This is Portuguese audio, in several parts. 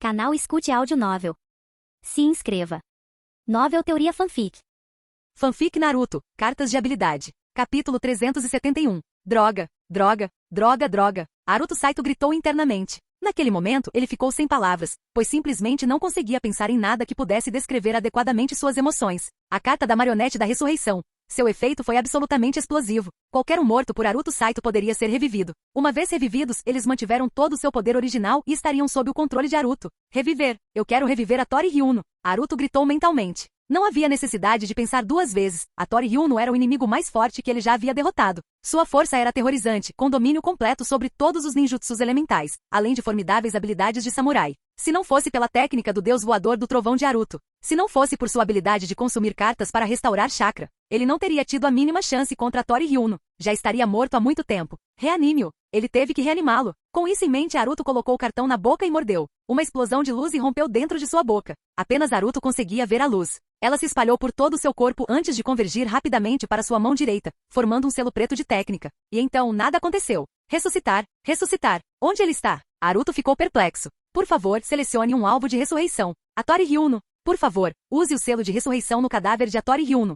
Canal Escute Áudio Novel. Se inscreva. Novel Teoria Fanfic. Fanfic Naruto, Cartas de Habilidade. Capítulo 371. Droga, droga, droga, droga. Naruto Saito gritou internamente. Naquele momento, ele ficou sem palavras, pois simplesmente não conseguia pensar em nada que pudesse descrever adequadamente suas emoções. A carta da marionete da ressurreição. Seu efeito foi absolutamente explosivo. Qualquer um morto por Naruto Saito poderia ser revivido. Uma vez revividos, eles mantiveram todo o seu poder original e estariam sob o controle de Naruto. Reviver. Eu quero reviver a Tori Hyuno. Naruto gritou mentalmente. Não havia necessidade de pensar duas vezes. A Tori Hyuno era o inimigo mais forte que ele já havia derrotado. Sua força era aterrorizante, com domínio completo sobre todos os ninjutsus elementais, além de formidáveis habilidades de samurai. Se não fosse pela técnica do deus voador do trovão de Naruto, se não fosse por sua habilidade de consumir cartas para restaurar chakra, ele não teria tido a mínima chance contra a Tori Hyuno. Já estaria morto há muito tempo. Reanime-o. Ele teve que reanimá-lo. Com isso em mente, Naruto colocou o cartão na boca e mordeu. Uma explosão de luz irrompeu dentro de sua boca. Apenas Naruto conseguia ver a luz. Ela se espalhou por todo o seu corpo antes de convergir rapidamente para sua mão direita, formando um selo preto de técnica. E então nada aconteceu. Ressuscitar, ressuscitar. Onde ele está? Naruto ficou perplexo. Por favor, selecione um alvo de ressurreição. A Tori Hyuno. Por favor, use o selo de ressurreição no cadáver de Tori Hyuno.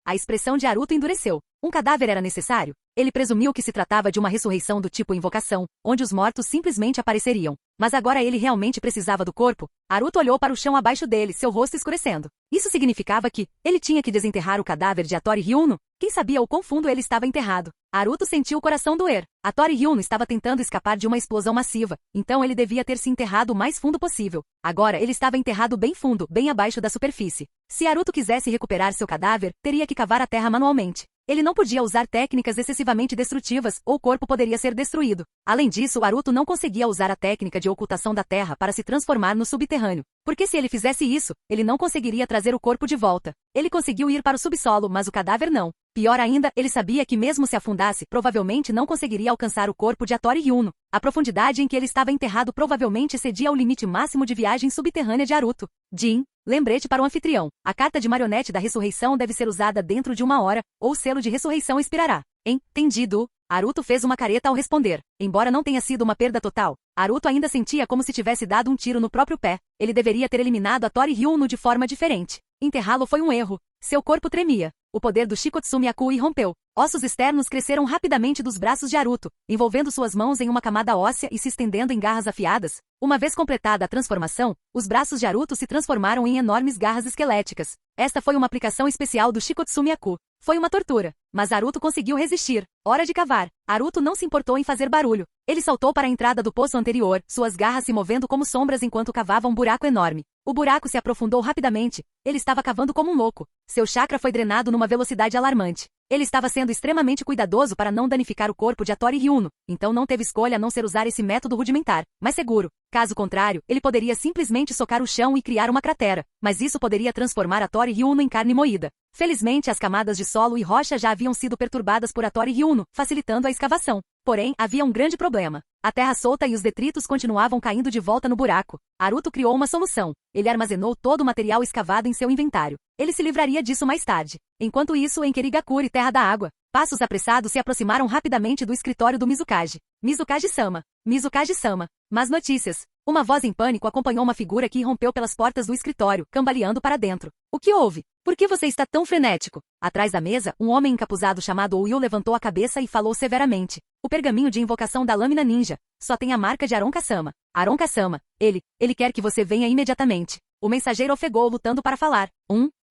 A expressão de Naruto endureceu. Um cadáver era necessário? Ele presumiu que se tratava de uma ressurreição do tipo invocação, onde os mortos simplesmente apareceriam. Mas agora ele realmente precisava do corpo? Naruto olhou para o chão abaixo dele, seu rosto escurecendo. Isso significava que ele tinha que desenterrar o cadáver de Tori Hyuno? Quem sabia o quão fundo ele estava enterrado? Naruto sentiu o coração doer. Tori Hyuno estava tentando escapar de uma explosão massiva, então ele devia ter se enterrado o mais fundo possível. Agora ele estava enterrado bem fundo, bem abaixo da superfície. Se Naruto quisesse recuperar seu cadáver, teria que cavar a terra manualmente. Ele não podia usar técnicas excessivamente destrutivas, ou o corpo poderia ser destruído. Além disso, Naruto não conseguia usar a técnica de ocultação da terra para se transformar no subterrâneo. Porque se ele fizesse isso, ele não conseguiria trazer o corpo de volta. Ele conseguiu ir para o subsolo, mas o cadáver não. Pior ainda, ele sabia que mesmo se afundasse, provavelmente não conseguiria alcançar o corpo de Tori Hyuno. A profundidade em que ele estava enterrado provavelmente excedia o limite máximo de viagem subterrânea de Naruto. Jin, lembrete para o anfitrião. A carta de marionete da ressurreição deve ser usada dentro de 1 hora, ou o selo de ressurreição expirará. Entendido. Naruto fez uma careta ao responder. Embora não tenha sido uma perda total, Naruto ainda sentia como se tivesse dado um tiro no próprio pé. Ele deveria ter eliminado a Tori Hyuno de forma diferente. Enterrá-lo foi um erro. Seu corpo tremia. O poder do Shikotsu Myaku irrompeu. Ossos externos cresceram rapidamente dos braços de Naruto, envolvendo suas mãos em uma camada óssea e se estendendo em garras afiadas. Uma vez completada a transformação, os braços de Naruto se transformaram em enormes garras esqueléticas. Esta foi uma aplicação especial do Shikotsu Myaku. Foi uma tortura, mas Naruto conseguiu resistir. Hora de cavar. Naruto não se importou em fazer barulho. Ele saltou para a entrada do poço anterior, suas garras se movendo como sombras enquanto cavava um buraco enorme. O buraco se aprofundou rapidamente. Ele estava cavando como um louco. Seu chakra foi drenado numa velocidade alarmante. Ele estava sendo extremamente cuidadoso para não danificar o corpo de Tori Hyuno, então não teve escolha a não ser usar esse método rudimentar, mas seguro. Caso contrário, ele poderia simplesmente socar o chão e criar uma cratera, mas isso poderia transformar Tori Hyuno em carne moída. Felizmente, as camadas de solo e rocha já haviam sido perturbadas por Tori Hyuno, facilitando a escavação. Porém, havia um grande problema. A terra solta e os detritos continuavam caindo de volta no buraco. Naruto criou uma solução. Ele armazenou todo o material escavado em seu inventário. Ele se livraria disso mais tarde. Enquanto isso, em Kirigakure, Terra da Água, passos apressados se aproximaram rapidamente do escritório do Mizukage. Mizukage-sama. Mizukage-sama. Más notícias. Uma voz em pânico acompanhou uma figura que irrompeu pelas portas do escritório, cambaleando para dentro. O que houve? Por que você está tão frenético? Atrás da mesa, um homem encapuzado chamado Oil levantou a cabeça e falou severamente. O pergaminho de invocação da lâmina ninja. Só tem a marca de Aron-sama. Aron-sama. Ele quer que você venha imediatamente. O mensageiro ofegou lutando para falar.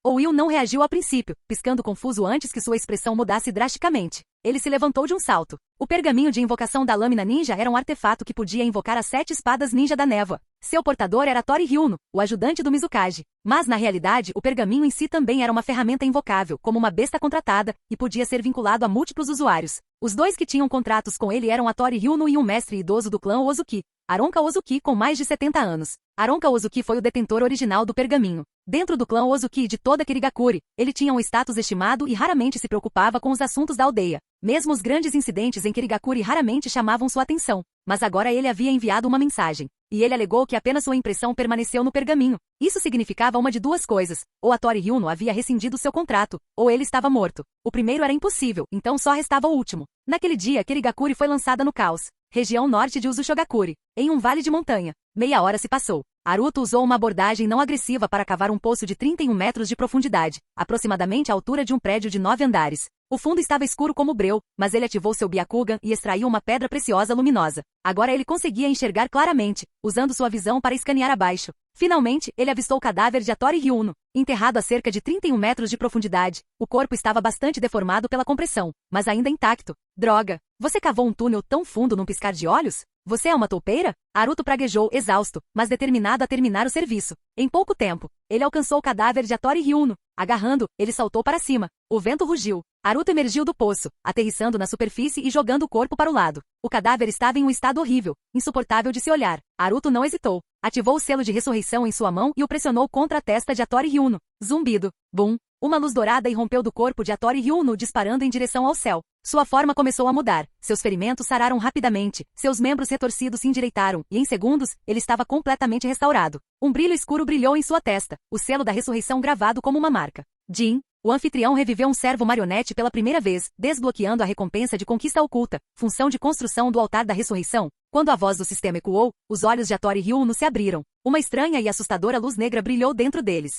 Oil não reagiu a princípio, piscando confuso antes que sua expressão mudasse drasticamente. Ele se levantou de um salto. O pergaminho de invocação da lâmina ninja era um artefato que podia invocar as 7 espadas ninja da névoa. Seu portador era Tori Hyuno, o ajudante do Mizukage. Mas, na realidade, o pergaminho em si também era uma ferramenta invocável, como uma besta contratada, e podia ser vinculado a múltiplos usuários. Os dois que tinham contratos com ele eram a Tori Hyuno e um mestre idoso do clã Ozuki, Aronka Ozuki, com mais de 70 anos. Aronka Ozuki foi o detentor original do pergaminho. Dentro do clã Ozuki de toda Kirigakure, ele tinha um status estimado e raramente se preocupava com os assuntos da aldeia. Mesmo os grandes incidentes em Kirigakure raramente chamavam sua atenção. Mas agora ele havia enviado uma mensagem. E ele alegou que apenas sua impressão permaneceu no pergaminho. Isso significava uma de duas coisas. Ou a Tori Hyuno havia rescindido seu contrato, ou ele estava morto. O primeiro era impossível, então só restava o último. Naquele dia, Kirigakure foi lançada no caos. Região norte de Uzushogakure. Em um vale de montanha. Meia hora se passou. Naruto usou uma abordagem não agressiva para cavar um poço de 31 metros de profundidade, aproximadamente a altura de um prédio de 9 andares. O fundo estava escuro como breu, mas ele ativou seu Byakugan e extraiu uma pedra preciosa luminosa. Agora ele conseguia enxergar claramente, usando sua visão para escanear abaixo. Finalmente, ele avistou o cadáver de Hattori Ryuno, enterrado a cerca de 31 metros de profundidade. O corpo estava bastante deformado pela compressão, mas ainda intacto. Droga! Você cavou um túnel tão fundo num piscar de olhos? Você é uma toupeira? Naruto praguejou, exausto, mas determinado a terminar o serviço. Em pouco tempo, ele alcançou o cadáver de Hattori Ryuno. Agarrando, ele saltou para cima. O vento rugiu. Naruto emergiu do poço, aterrissando na superfície e jogando o corpo para o lado. O cadáver estava em um estado horrível, insuportável de se olhar. Naruto não hesitou. Ativou o selo de ressurreição em sua mão e o pressionou contra a testa de Hattori Ryuno. Zumbido. Bum! Uma luz dourada irrompeu do corpo de Hattori Ryuno, disparando em direção ao céu. Sua forma começou a mudar. Seus ferimentos sararam rapidamente. Seus membros retorcidos se endireitaram, e em segundos, ele estava completamente restaurado. Um brilho escuro brilhou em sua testa, o selo da ressurreição gravado como uma marca. Jin, o anfitrião reviveu um servo marionete pela primeira vez, desbloqueando a recompensa de conquista oculta, função de construção do altar da ressurreição. Quando a voz do sistema ecoou, os olhos de Hattori Ryuno se abriram. Uma estranha e assustadora luz negra brilhou dentro deles.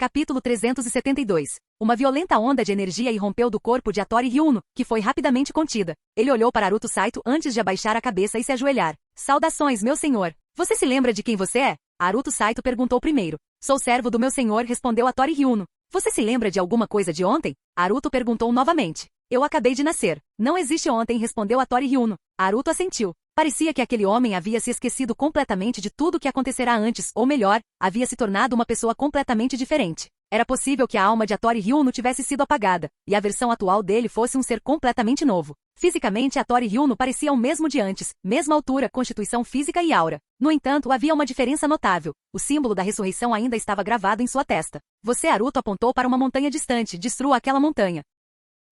Capítulo 372. Uma violenta onda de energia irrompeu do corpo de Hattori Ryuno, que foi rapidamente contida. Ele olhou para Naruto Saito antes de abaixar a cabeça e se ajoelhar. Saudações, meu senhor. Você se lembra de quem você é? Naruto Saito perguntou primeiro. Sou servo do meu senhor, respondeu Hattori Ryuno. Você se lembra de alguma coisa de ontem? Naruto perguntou novamente. Eu acabei de nascer. Não existe ontem, respondeu Hattori Ryuno. Naruto assentiu. Parecia que aquele homem havia se esquecido completamente de tudo o que acontecerá antes, ou melhor, havia se tornado uma pessoa completamente diferente. Era possível que a alma de Hattori Ryuno tivesse sido apagada, e a versão atual dele fosse um ser completamente novo. Fisicamente, Hattori Ryuno parecia o mesmo de antes, mesma altura, constituição física e aura. No entanto, havia uma diferença notável. O símbolo da ressurreição ainda estava gravado em sua testa. Você, Naruto, apontou para uma montanha distante. Destrua aquela montanha.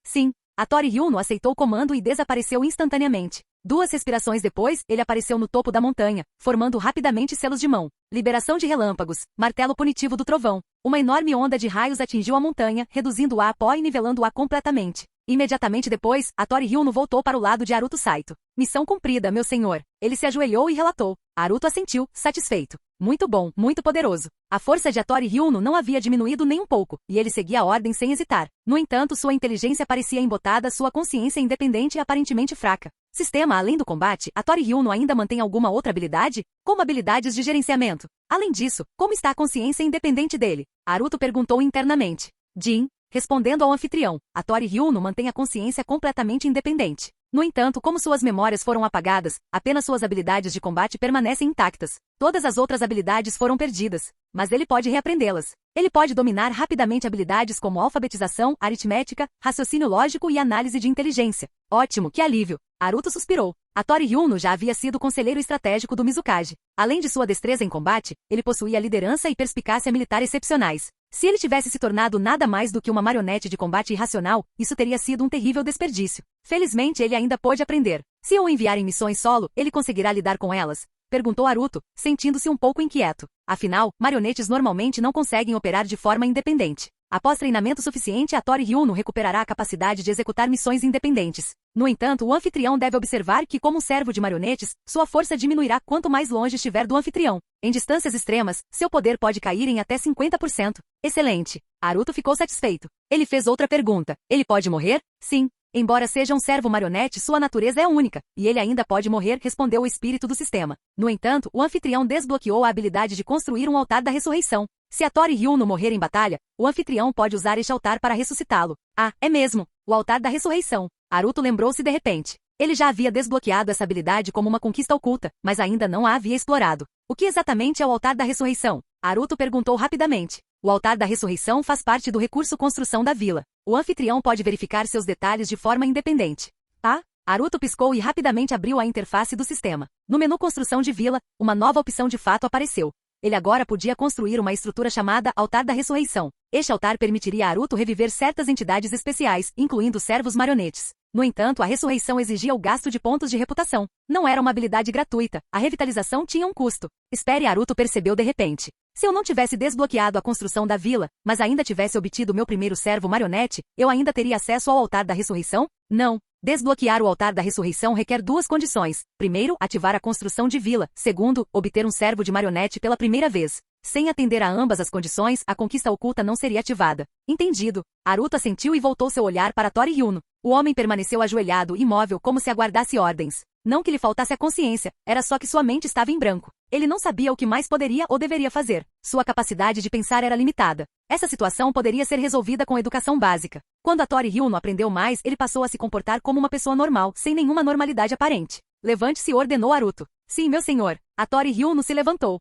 Sim. Hattori Ryuno aceitou o comando e desapareceu instantaneamente. 2 respirações depois, ele apareceu no topo da montanha, formando rapidamente selos de mão. Liberação de relâmpagos, martelo punitivo do trovão. Uma enorme onda de raios atingiu a montanha, reduzindo-a a pó e nivelando-a completamente. Imediatamente depois, Hattori Ryuno voltou para o lado de Naruto Saito. Missão cumprida, meu senhor. Ele se ajoelhou e relatou. Naruto assentiu, satisfeito. Muito bom, muito poderoso. A força de Hattori Ryuno não havia diminuído nem um pouco, e ele seguia a ordem sem hesitar. No entanto, sua inteligência parecia embotada, sua consciência independente e aparentemente fraca. Sistema além do combate, Hattori Ryuno ainda mantém alguma outra habilidade? Como habilidades de gerenciamento. Além disso, como está a consciência independente dele? Naruto perguntou internamente. Jin, respondendo ao anfitrião, Hattori Ryuno mantém a consciência completamente independente. No entanto, como suas memórias foram apagadas, apenas suas habilidades de combate permanecem intactas. Todas as outras habilidades foram perdidas, mas ele pode reaprendê-las. Ele pode dominar rapidamente habilidades como alfabetização, aritmética, raciocínio lógico e análise de inteligência. Ótimo, que alívio! Naruto suspirou. Hattori Ryuno já havia sido conselheiro estratégico do Mizukage. Além de sua destreza em combate, ele possuía liderança e perspicácia militar excepcionais. Se ele tivesse se tornado nada mais do que uma marionete de combate irracional, isso teria sido um terrível desperdício. Felizmente ele ainda pôde aprender. Se o enviar em missões solo, ele conseguirá lidar com elas? Perguntou Naruto, sentindo-se um pouco inquieto. Afinal, marionetes normalmente não conseguem operar de forma independente. Após treinamento suficiente, Hattori Ryuno recuperará a capacidade de executar missões independentes. No entanto, o anfitrião deve observar que, como um servo de marionetes, sua força diminuirá quanto mais longe estiver do anfitrião. Em distâncias extremas, seu poder pode cair em até 50%. Excelente. Naruto ficou satisfeito. Ele fez outra pergunta. Ele pode morrer? Sim. Embora seja um servo marionete, sua natureza é única, e ele ainda pode morrer, respondeu o espírito do sistema. No entanto, o anfitrião desbloqueou a habilidade de construir um altar da ressurreição. Se Hattori Ryuno morrer em batalha, o anfitrião pode usar este altar para ressuscitá-lo. Ah, é mesmo! O altar da ressurreição. Naruto lembrou-se de repente. Ele já havia desbloqueado essa habilidade como uma conquista oculta, mas ainda não a havia explorado. O que exatamente é o altar da ressurreição? Naruto perguntou rapidamente. O altar da ressurreição faz parte do recurso construção da vila. O anfitrião pode verificar seus detalhes de forma independente. Ah? Naruto piscou e rapidamente abriu a interface do sistema. No menu construção de vila, uma nova opção de fato apareceu. Ele agora podia construir uma estrutura chamada Altar da Ressurreição. Este altar permitiria a Naruto reviver certas entidades especiais, incluindo servos marionetes. No entanto, a ressurreição exigia o gasto de pontos de reputação. Não era uma habilidade gratuita. A revitalização tinha um custo. Espere, Naruto percebeu de repente. Se eu não tivesse desbloqueado a construção da vila, mas ainda tivesse obtido meu primeiro servo marionete, eu ainda teria acesso ao altar da ressurreição? Não. Desbloquear o altar da ressurreição requer duas condições. Primeiro, ativar a construção de vila. Segundo, obter um servo de marionete pela primeira vez. Sem atender a ambas as condições, a conquista oculta não seria ativada. Entendido. Aruto assentiu e voltou seu olhar para Tori Hyuno. O homem permaneceu ajoelhado, imóvel, como se aguardasse ordens. Não que lhe faltasse a consciência, era só que sua mente estava em branco. Ele não sabia o que mais poderia ou deveria fazer. Sua capacidade de pensar era limitada. Essa situação poderia ser resolvida com educação básica. Quando a Tori Hyuno aprendeu mais, ele passou a se comportar como uma pessoa normal, sem nenhuma normalidade aparente. Levante-se, ordenou Aruto. Sim, meu senhor. A Tori Hyuno se levantou.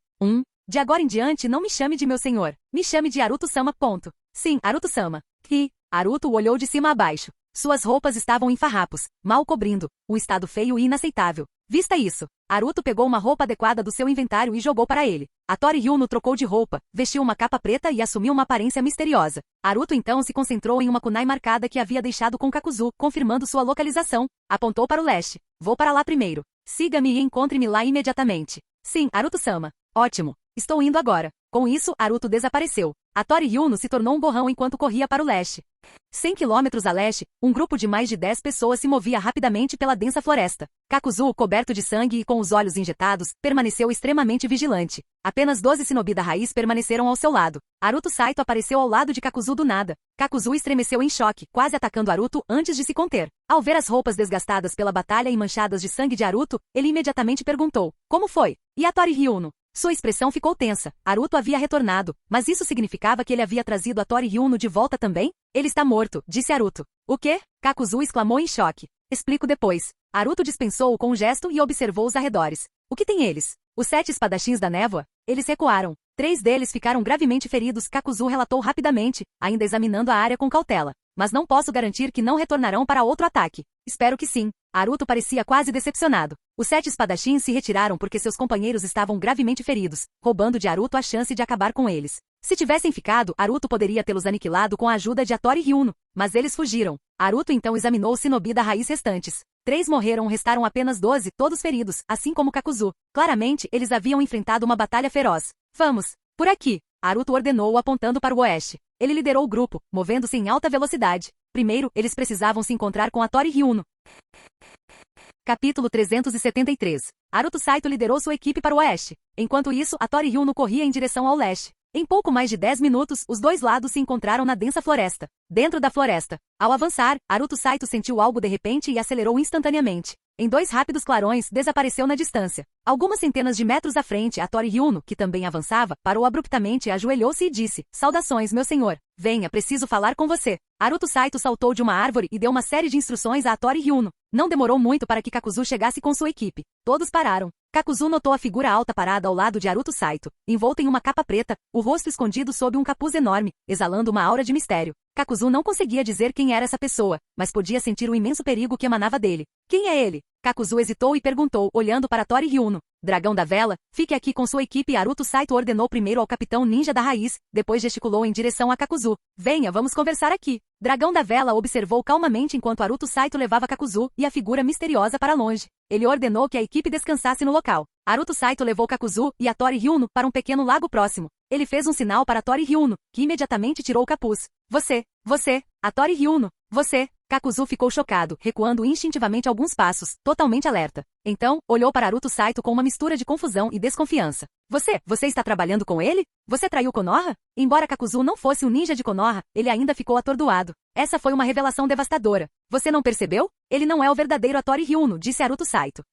De agora em diante não me chame de meu senhor. Me chame de Aruto-sama, ponto. Sim, Aruto-sama. Aruto o olhou de cima a baixo. Suas roupas estavam em farrapos, mal cobrindo, um estado feio e inaceitável. Vista isso. Aruto pegou uma roupa adequada do seu inventário e jogou para ele. A Tori Hyuno trocou de roupa, vestiu uma capa preta e assumiu uma aparência misteriosa. Aruto então se concentrou em uma kunai marcada que havia deixado com Kakuzu, confirmando sua localização. Apontou para o leste. Vou para lá primeiro. Siga-me e encontre-me lá imediatamente. Sim, Aruto-sama. Ótimo. Estou indo agora. Com isso, Aruto desapareceu. A Tori Hyuno se tornou um borrão enquanto corria para o leste. 100 quilômetros a leste, um grupo de mais de 10 pessoas se movia rapidamente pela densa floresta. Kakuzu, coberto de sangue e com os olhos injetados, permaneceu extremamente vigilante. Apenas 12 shinobi da raiz permaneceram ao seu lado. Aruto Saito apareceu ao lado de Kakuzu do nada. Kakuzu estremeceu em choque, quase atacando Aruto antes de se conter. Ao ver as roupas desgastadas pela batalha e manchadas de sangue de Aruto, ele imediatamente perguntou: como foi? E a Tori Hyuno? Sua expressão ficou tensa. Aruto havia retornado, mas isso significava que ele havia trazido a Tori Hyuno de volta também? Ele está morto, disse Aruto. O quê? Kakuzu exclamou em choque. Explico depois. Aruto dispensou-o com um gesto e observou os arredores. O que tem eles? Os 7 espadachins da névoa? Eles recuaram. 3 deles ficaram gravemente feridos, Kakuzu relatou rapidamente, ainda examinando a área com cautela. Mas não posso garantir que não retornarão para outro ataque. Espero que sim. Aruto parecia quase decepcionado. Os 7 espadachins se retiraram porque seus companheiros estavam gravemente feridos, roubando de Aruto a chance de acabar com eles. Se tivessem ficado, Aruto poderia tê-los aniquilado com a ajuda de Tori Hyuno, mas eles fugiram. Aruto então examinou os shinobi da raiz restantes. 3 morreram, restaram apenas 12, todos feridos, assim como Kakuzu. Claramente, eles haviam enfrentado uma batalha feroz. Vamos! Por aqui! Aruto ordenou apontando para o oeste. Ele liderou o grupo, movendo-se em alta velocidade. Primeiro, eles precisavam se encontrar com a Tori Hyuno. Capítulo 373. Aruto Saito liderou sua equipe para o oeste. Enquanto isso, a Tori Hyuno corria em direção ao leste. Em pouco mais de 10 minutos, os dois lados se encontraram na densa floresta. Dentro da floresta. Ao avançar, Aruto Saito sentiu algo de repente e acelerou instantaneamente. Em 2 rápidos clarões, desapareceu na distância. Algumas centenas de metros à frente, a Tori Hyuno, que também avançava, parou abruptamente, ajoelhou-se e disse: saudações, meu senhor. Venha, preciso falar com você. Aruto Saito saltou de uma árvore e deu uma série de instruções a Tori Hyuno. Não demorou muito para que Kakuzu chegasse com sua equipe. Todos pararam. Kakuzu notou a figura alta parada ao lado de Aruto Saito, envolta em uma capa preta, o rosto escondido sob um capuz enorme, exalando uma aura de mistério. Kakuzu não conseguia dizer quem era essa pessoa, mas podia sentir o imenso perigo que emanava dele. Quem é ele? Kakuzu hesitou e perguntou, olhando para Tori Hyuno. Dragão da Vela, fique aqui com sua equipe e Aruto Saito ordenou primeiro ao capitão ninja da raiz, depois gesticulou em direção a Kakuzu. Venha, vamos conversar aqui. Dragão da Vela observou calmamente enquanto Aruto Saito levava Kakuzu e a figura misteriosa para longe. Ele ordenou que a equipe descansasse no local. Aruto Saito levou Kakuzu e a Tori Hyuno para um pequeno lago próximo. Ele fez um sinal para Tori Hyuno, que imediatamente tirou o capuz. Você, a Tori Hyuno, você. Kakuzu ficou chocado, recuando instintivamente alguns passos, totalmente alerta. Então, olhou para Aruto Saito com uma mistura de confusão e desconfiança. Você está trabalhando com ele? Você traiu Konoha? Embora Kakuzu não fosse um ninja de Konoha, ele ainda ficou atordoado. Essa foi uma revelação devastadora. Você não percebeu? Ele não é o verdadeiro Tori Hyuno, disse Aruto Saito.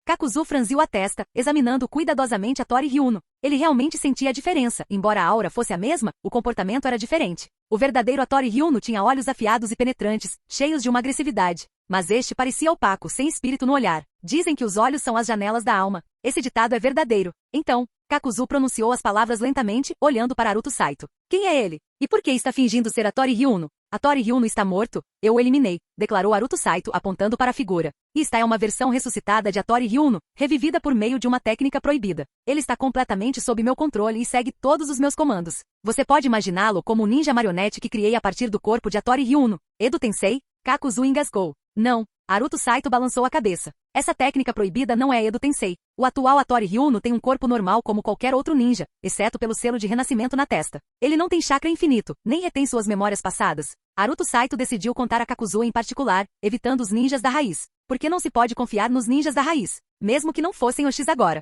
Kakuzu franziu a testa, examinando cuidadosamente a Tori Hyuno. Ele realmente sentia a diferença, embora a aura fosse a mesma, o comportamento era diferente. O verdadeiro Tori Hyuno tinha olhos afiados e penetrantes, cheios de uma agressividade. Mas este parecia opaco, sem espírito no olhar. Dizem que os olhos são as janelas da alma. Esse ditado é verdadeiro. Então, Kakuzu pronunciou as palavras lentamente, olhando para Aruto Saito. Quem é ele? E por que está fingindo ser a Tori Hyuno? A Tori Hyuno está morto? Eu o eliminei, declarou Aruto Saito, apontando para a figura. E esta é uma versão ressuscitada de a Tori Hyuno, revivida por meio de uma técnica proibida. Ele está completamente sob meu controle e segue todos os meus comandos. Você pode imaginá-lo como um ninja marionete que criei a partir do corpo de a Tori Hyuno. Edo Tensei? Kakuzu engasgou. Não. Naruto Saito balançou a cabeça. Essa técnica proibida não é Edo Tensei. O atual Hattori Ryuno tem um corpo normal como qualquer outro ninja, exceto pelo selo de renascimento na testa. Ele não tem chakra infinito, nem retém suas memórias passadas. Naruto Saito decidiu contar a Kakuzu em particular, evitando os ninjas da raiz. Porque não se pode confiar nos ninjas da raiz, mesmo que não fossem Oshis agora.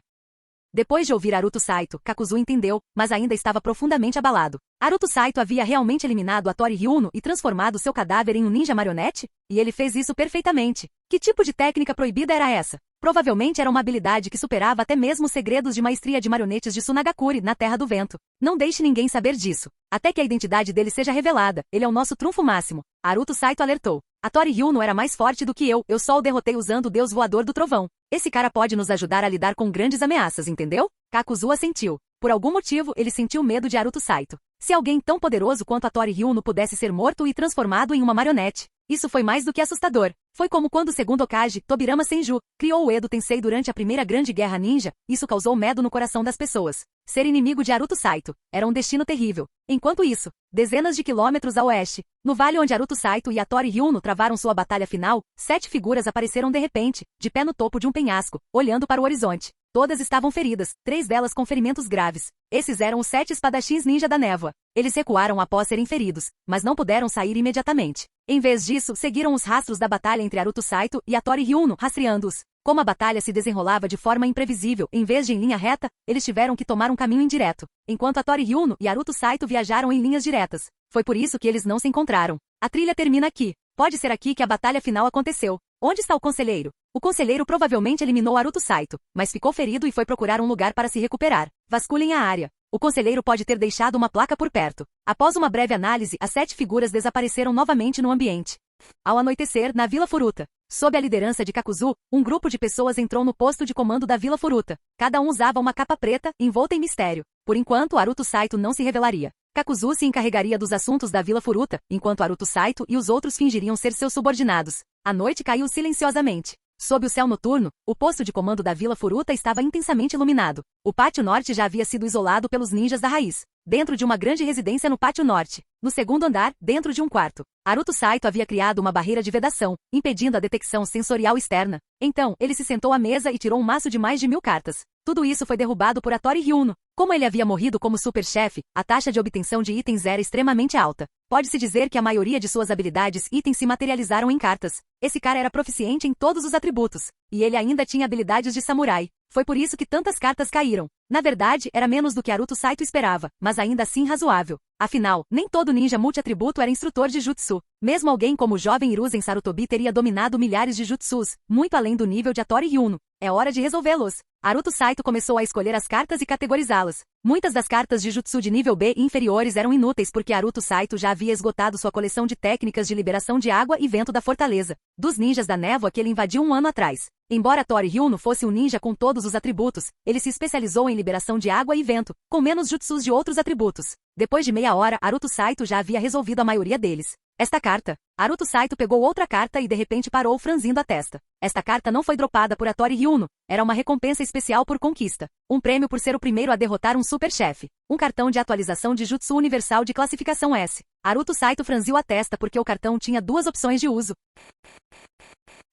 Depois de ouvir Naruto Saito, Kakuzu entendeu, mas ainda estava profundamente abalado. Naruto Saito havia realmente eliminado Hattori Ryuno e transformado seu cadáver em um ninja marionete? E ele fez isso perfeitamente. Que tipo de técnica proibida era essa? Provavelmente era uma habilidade que superava até mesmo os segredos de maestria de marionetes de Tsunagakure na Terra do Vento. Não deixe ninguém saber disso. Até que a identidade dele seja revelada, ele é o nosso trunfo máximo. Naruto Saito alertou. Hattori Ryuno era mais forte do que eu só o derrotei usando o Deus Voador do Trovão. Esse cara pode nos ajudar a lidar com grandes ameaças, entendeu? Kakuzu assentiu. Por algum motivo, ele sentiu medo de Naruto Saito. Se alguém tão poderoso quanto Hattori Ryuno pudesse ser morto e transformado em uma marionete, isso foi mais do que assustador. Foi como quando o segundo Hokage, Tobirama Senju, criou o Edo Tensei durante a primeira grande guerra ninja, isso causou medo no coração das pessoas. Ser inimigo de Naruto Saito era um destino terrível. Enquanto isso, dezenas de quilômetros a oeste, no vale onde Naruto Saito e Hattori Ryuno travaram sua batalha final, 7 figuras apareceram de repente, de pé no topo de um penhasco, olhando para o horizonte. Todas estavam feridas, 3 delas com ferimentos graves. Esses eram os 7 espadachins ninja da névoa. Eles recuaram após serem feridos, mas não puderam sair imediatamente. Em vez disso, seguiram os rastros da batalha entre Naruto Saito e Hattori Ryuno, rastreando-os. Como a batalha se desenrolava de forma imprevisível, em vez de em linha reta, eles tiveram que tomar um caminho indireto, enquanto Hattori Ryuno e Naruto Saito viajaram em linhas diretas. Foi por isso que eles não se encontraram. A trilha termina aqui. Pode ser aqui que a batalha final aconteceu. Onde está o conselheiro? O conselheiro provavelmente eliminou Naruto Saito, mas ficou ferido e foi procurar um lugar para se recuperar. Vasculhem a área. O conselheiro pode ter deixado uma placa por perto. Após uma breve análise, as 7 figuras desapareceram novamente no ambiente. Ao anoitecer, na Vila Furuta, sob a liderança de Kakuzu, um grupo de pessoas entrou no posto de comando da Vila Furuta. Cada um usava uma capa preta, envolta em mistério. Por enquanto, Naruto Saito não se revelaria. Kakuzu se encarregaria dos assuntos da Vila Furuta, enquanto Naruto Saito e os outros fingiriam ser seus subordinados. A noite caiu silenciosamente. Sob o céu noturno, o posto de comando da Vila Furuta estava intensamente iluminado. O pátio norte já havia sido isolado pelos ninjas da raiz. Dentro de uma grande residência no pátio norte, no segundo andar, dentro de um quarto, Naruto Saito havia criado uma barreira de vedação, impedindo a detecção sensorial externa. Então, ele se sentou à mesa e tirou um maço de mais de 1000 cartas. Tudo isso foi derrubado por Hattori Ryuno. Como ele havia morrido como super-chefe, a taxa de obtenção de itens era extremamente alta. Pode-se dizer que a maioria de suas habilidades itens se materializaram em cartas. Esse cara era proficiente em todos os atributos. E ele ainda tinha habilidades de samurai. Foi por isso que tantas cartas caíram. Na verdade, era menos do que Naruto Saito esperava, mas ainda assim razoável. Afinal, nem todo ninja multi-atributo era instrutor de jutsu. Mesmo alguém como o jovem Hiruzen Sarutobi teria dominado milhares de jutsus, muito além do nível de Hattori Ryuno. É hora de resolvê-los. Naruto Saito começou a escolher as cartas e categorizá-las. Muitas das cartas de jutsu de nível B e inferiores eram inúteis porque Naruto Saito já havia esgotado sua coleção de técnicas de liberação de água e vento da fortaleza, dos ninjas da névoa que ele invadiu um ano atrás. Embora Hattori Ryuno fosse um ninja com todos os atributos, ele se especializou em liberação de água e vento, com menos jutsus de outros atributos. Depois de meia hora, Naruto Saito já havia resolvido a maioria deles. Esta carta. Naruto Saito pegou outra carta e de repente parou franzindo a testa. Esta carta não foi dropada por Hattori Ryuno. Era uma recompensa especial por conquista. Um prêmio por ser o primeiro a derrotar um super-chefe. Um cartão de atualização de Jutsu Universal de classificação S. Naruto Saito franziu a testa porque o cartão tinha 2 opções de uso.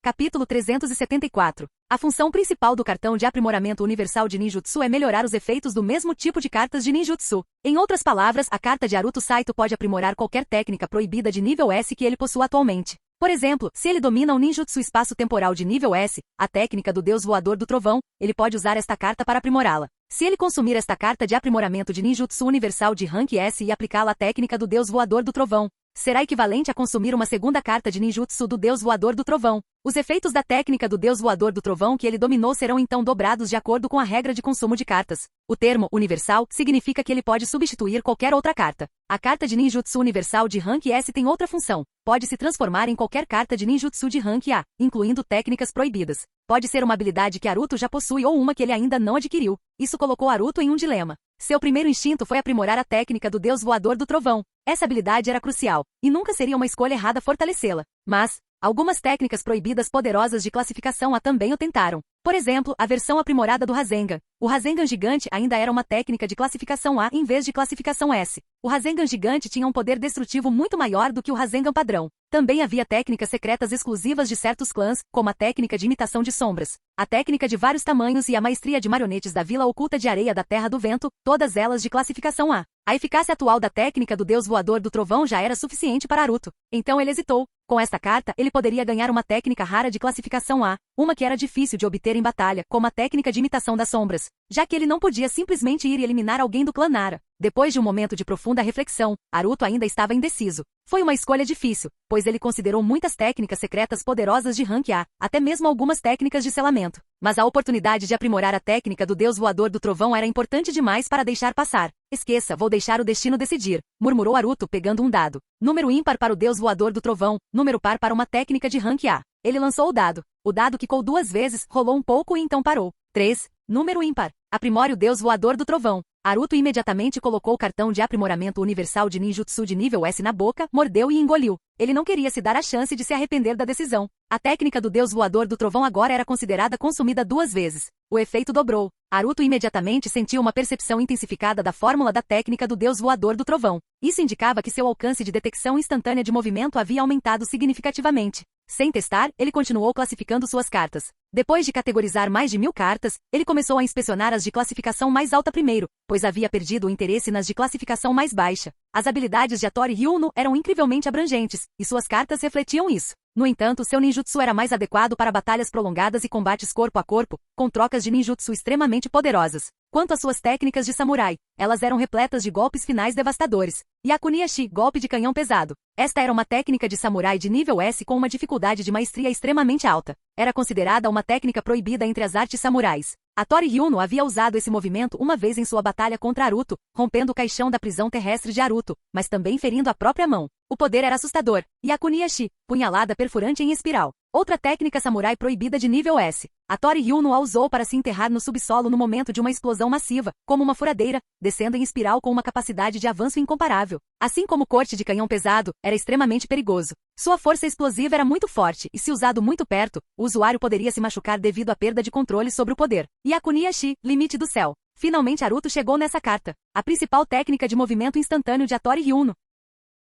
Capítulo 374. A função principal do cartão de aprimoramento universal de ninjutsu é melhorar os efeitos do mesmo tipo de cartas de ninjutsu. Em outras palavras, a carta de Naruto Saito pode aprimorar qualquer técnica proibida de nível S que ele possua atualmente. Por exemplo, se ele domina o ninjutsu espaço-temporal de nível S, a técnica do Deus Voador do Trovão, ele pode usar esta carta para aprimorá-la. Se ele consumir esta carta de aprimoramento de ninjutsu universal de rank S e aplicá-la à técnica do Deus Voador do Trovão, será equivalente a consumir uma segunda carta de ninjutsu do Deus Voador do Trovão. Os efeitos da técnica do Deus Voador do Trovão que ele dominou serão então dobrados de acordo com a regra de consumo de cartas. O termo universal significa que ele pode substituir qualquer outra carta. A carta de ninjutsu universal de rank S tem outra função. Pode se transformar em qualquer carta de ninjutsu de rank A, incluindo técnicas proibidas. Pode ser uma habilidade que Naruto já possui ou uma que ele ainda não adquiriu. Isso colocou Naruto em um dilema. Seu primeiro instinto foi aprimorar a técnica do Deus Voador do Trovão. Essa habilidade era crucial, e nunca seria uma escolha errada fortalecê-la. Mas algumas técnicas proibidas poderosas de classificação A também o tentaram. Por exemplo, a versão aprimorada do Rasengan. O Rasengan gigante ainda era uma técnica de classificação A em vez de classificação S. O Rasengan gigante tinha um poder destrutivo muito maior do que o Rasengan padrão. Também havia técnicas secretas exclusivas de certos clãs, como a técnica de imitação de sombras, a técnica de vários tamanhos e a maestria de marionetes da Vila Oculta de Areia da Terra do Vento, todas elas de classificação A. A eficácia atual da técnica do Deus Voador do Trovão já era suficiente para Aruto. Então ele hesitou. Com esta carta, ele poderia ganhar uma técnica rara de classificação A, uma que era difícil de obter em batalha, como a técnica de imitação das sombras, já que ele não podia simplesmente ir e eliminar alguém do clã Nara. Depois de um momento de profunda reflexão, Aruto ainda estava indeciso. Foi uma escolha difícil, pois ele considerou muitas técnicas secretas poderosas de rank A, até mesmo algumas técnicas de selamento. Mas a oportunidade de aprimorar a técnica do Deus Voador do Trovão era importante demais para deixar passar. Esqueça, vou deixar o destino decidir, murmurou Aruto pegando um dado. Número ímpar para o Deus Voador do Trovão, número par para uma técnica de rank A. Ele lançou o dado. O dado quicou 2 vezes, rolou um pouco e então parou. 3. Número ímpar. Aprimore o Deus Voador do Trovão. Aruto imediatamente colocou o cartão de aprimoramento universal de ninjutsu de nível S na boca, mordeu e engoliu. Ele não queria se dar a chance de se arrepender da decisão. A técnica do Deus Voador do Trovão agora era considerada consumida 2 vezes. O efeito dobrou. Aruto imediatamente sentiu uma percepção intensificada da fórmula da técnica do Deus Voador do Trovão. Isso indicava que seu alcance de detecção instantânea de movimento havia aumentado significativamente. Sem testar, ele continuou classificando suas cartas. Depois de categorizar mais de 1000 cartas, ele começou a inspecionar as de classificação mais alta primeiro, pois havia perdido o interesse nas de classificação mais baixa. As habilidades de Hattori Ryuno eram incrivelmente abrangentes, e suas cartas refletiam isso. No entanto, seu ninjutsu era mais adequado para batalhas prolongadas e combates corpo a corpo, com trocas de ninjutsu extremamente poderosas. Quanto às suas técnicas de samurai, elas eram repletas de golpes finais devastadores. Yakuniashi, golpe de canhão pesado. Esta era uma técnica de samurai de nível S com uma dificuldade de maestria extremamente alta. Era considerada uma técnica proibida entre as artes samurais. Hattori Ryuno havia usado esse movimento uma vez em sua batalha contra Aruto, rompendo o caixão da prisão terrestre de Aruto, mas também ferindo a própria mão. O poder era assustador. Yakuniashi, punhalada perfurante em espiral. Outra técnica samurai proibida de nível S. Hattori Ryuno a usou para se enterrar no subsolo no momento de uma explosão massiva, como uma furadeira, descendo em espiral com uma capacidade de avanço incomparável. Assim como o corte de canhão pesado, era extremamente perigoso. Sua força explosiva era muito forte, e se usado muito perto, o usuário poderia se machucar devido à perda de controle sobre o poder. Yakuniashi, limite do céu. Finalmente Aruto chegou nessa carta. A principal técnica de movimento instantâneo de Hattori Ryuno.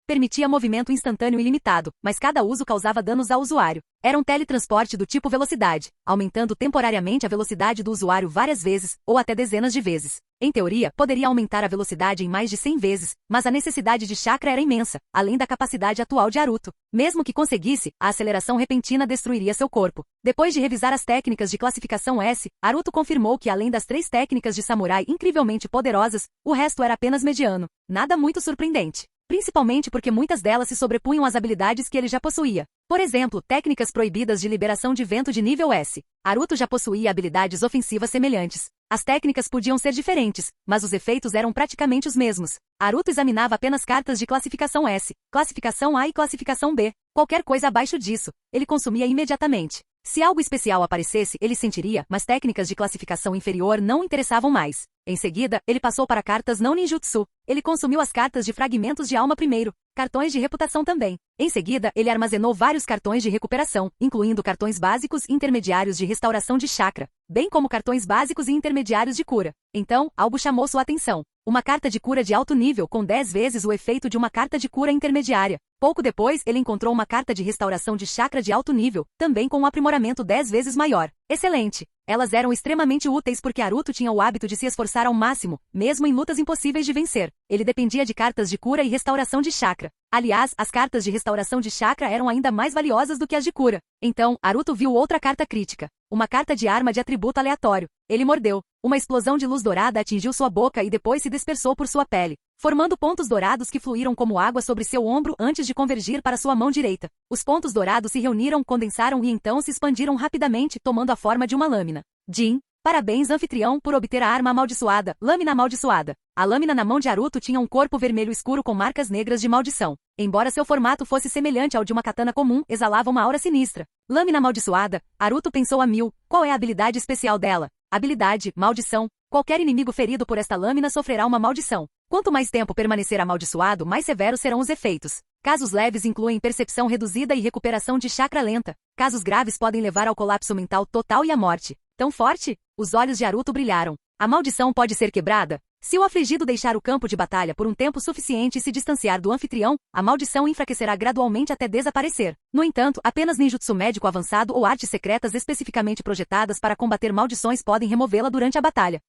Permitia movimento instantâneo ilimitado, mas cada uso causava danos ao usuário. Era um teletransporte do tipo velocidade, aumentando temporariamente a velocidade do usuário várias vezes, ou até dezenas de vezes. Em teoria, poderia aumentar a velocidade em mais de 100 vezes, mas a necessidade de chakra era imensa, além da capacidade atual de Aruto. Mesmo que conseguisse, a aceleração repentina destruiria seu corpo. Depois de revisar as técnicas de classificação S, Aruto confirmou que além das 3 técnicas de samurai incrivelmente poderosas, o resto era apenas mediano. Nada muito surpreendente. Principalmente porque muitas delas se sobrepunham às habilidades que ele já possuía. Por exemplo, técnicas proibidas de liberação de vento de nível S. Aruto já possuía habilidades ofensivas semelhantes. As técnicas podiam ser diferentes, mas os efeitos eram praticamente os mesmos. Aruto examinava apenas cartas de classificação S, classificação A e classificação B. Qualquer coisa abaixo disso, ele consumia imediatamente. Se algo especial aparecesse, ele sentiria, mas técnicas de classificação inferior não o interessavam mais. Em seguida, ele passou para cartas não ninjutsu. Ele consumiu as cartas de fragmentos de alma primeiro, cartões de reputação também. Em seguida, ele armazenou vários cartões de recuperação, incluindo cartões básicos e intermediários de restauração de chakra, bem como cartões básicos e intermediários de cura. Então, algo chamou sua atenção. Uma carta de cura de alto nível com 10 vezes o efeito de uma carta de cura intermediária. Pouco depois, ele encontrou uma carta de restauração de chakra de alto nível, também com um aprimoramento 10 vezes maior. Excelente! Elas eram extremamente úteis porque Aruto tinha o hábito de se esforçar ao máximo, mesmo em lutas impossíveis de vencer. Ele dependia de cartas de cura e restauração de chakra. Aliás, as cartas de restauração de chakra eram ainda mais valiosas do que as de cura. Então, Aruto viu outra carta crítica. Uma carta de arma de atributo aleatório. Ele mordeu. Uma explosão de luz dourada atingiu sua boca e depois se dispersou por sua pele, formando pontos dourados que fluíram como água sobre seu ombro antes de convergir para sua mão direita. Os pontos dourados se reuniram, condensaram e então se expandiram rapidamente, tomando a forma de uma lâmina. Jin, parabéns anfitrião por obter a arma amaldiçoada, lâmina amaldiçoada. A lâmina na mão de Aruto tinha um corpo vermelho escuro com marcas negras de maldição. Embora seu formato fosse semelhante ao de uma katana comum, exalava uma aura sinistra. Lâmina amaldiçoada, Aruto pensou a mil. Qual é a habilidade especial dela? Habilidade, maldição. Qualquer inimigo ferido por esta lâmina sofrerá uma maldição. Quanto mais tempo permanecer amaldiçoado, mais severos serão os efeitos. Casos leves incluem percepção reduzida e recuperação de chakra lenta. Casos graves podem levar ao colapso mental total e à morte. Tão forte? Os olhos de Naruto brilharam. A maldição pode ser quebrada? Se o afligido deixar o campo de batalha por um tempo suficiente e se distanciar do anfitrião, a maldição enfraquecerá gradualmente até desaparecer. No entanto, apenas ninjutsu médico avançado ou artes secretas especificamente projetadas para combater maldições podem removê-la durante a batalha.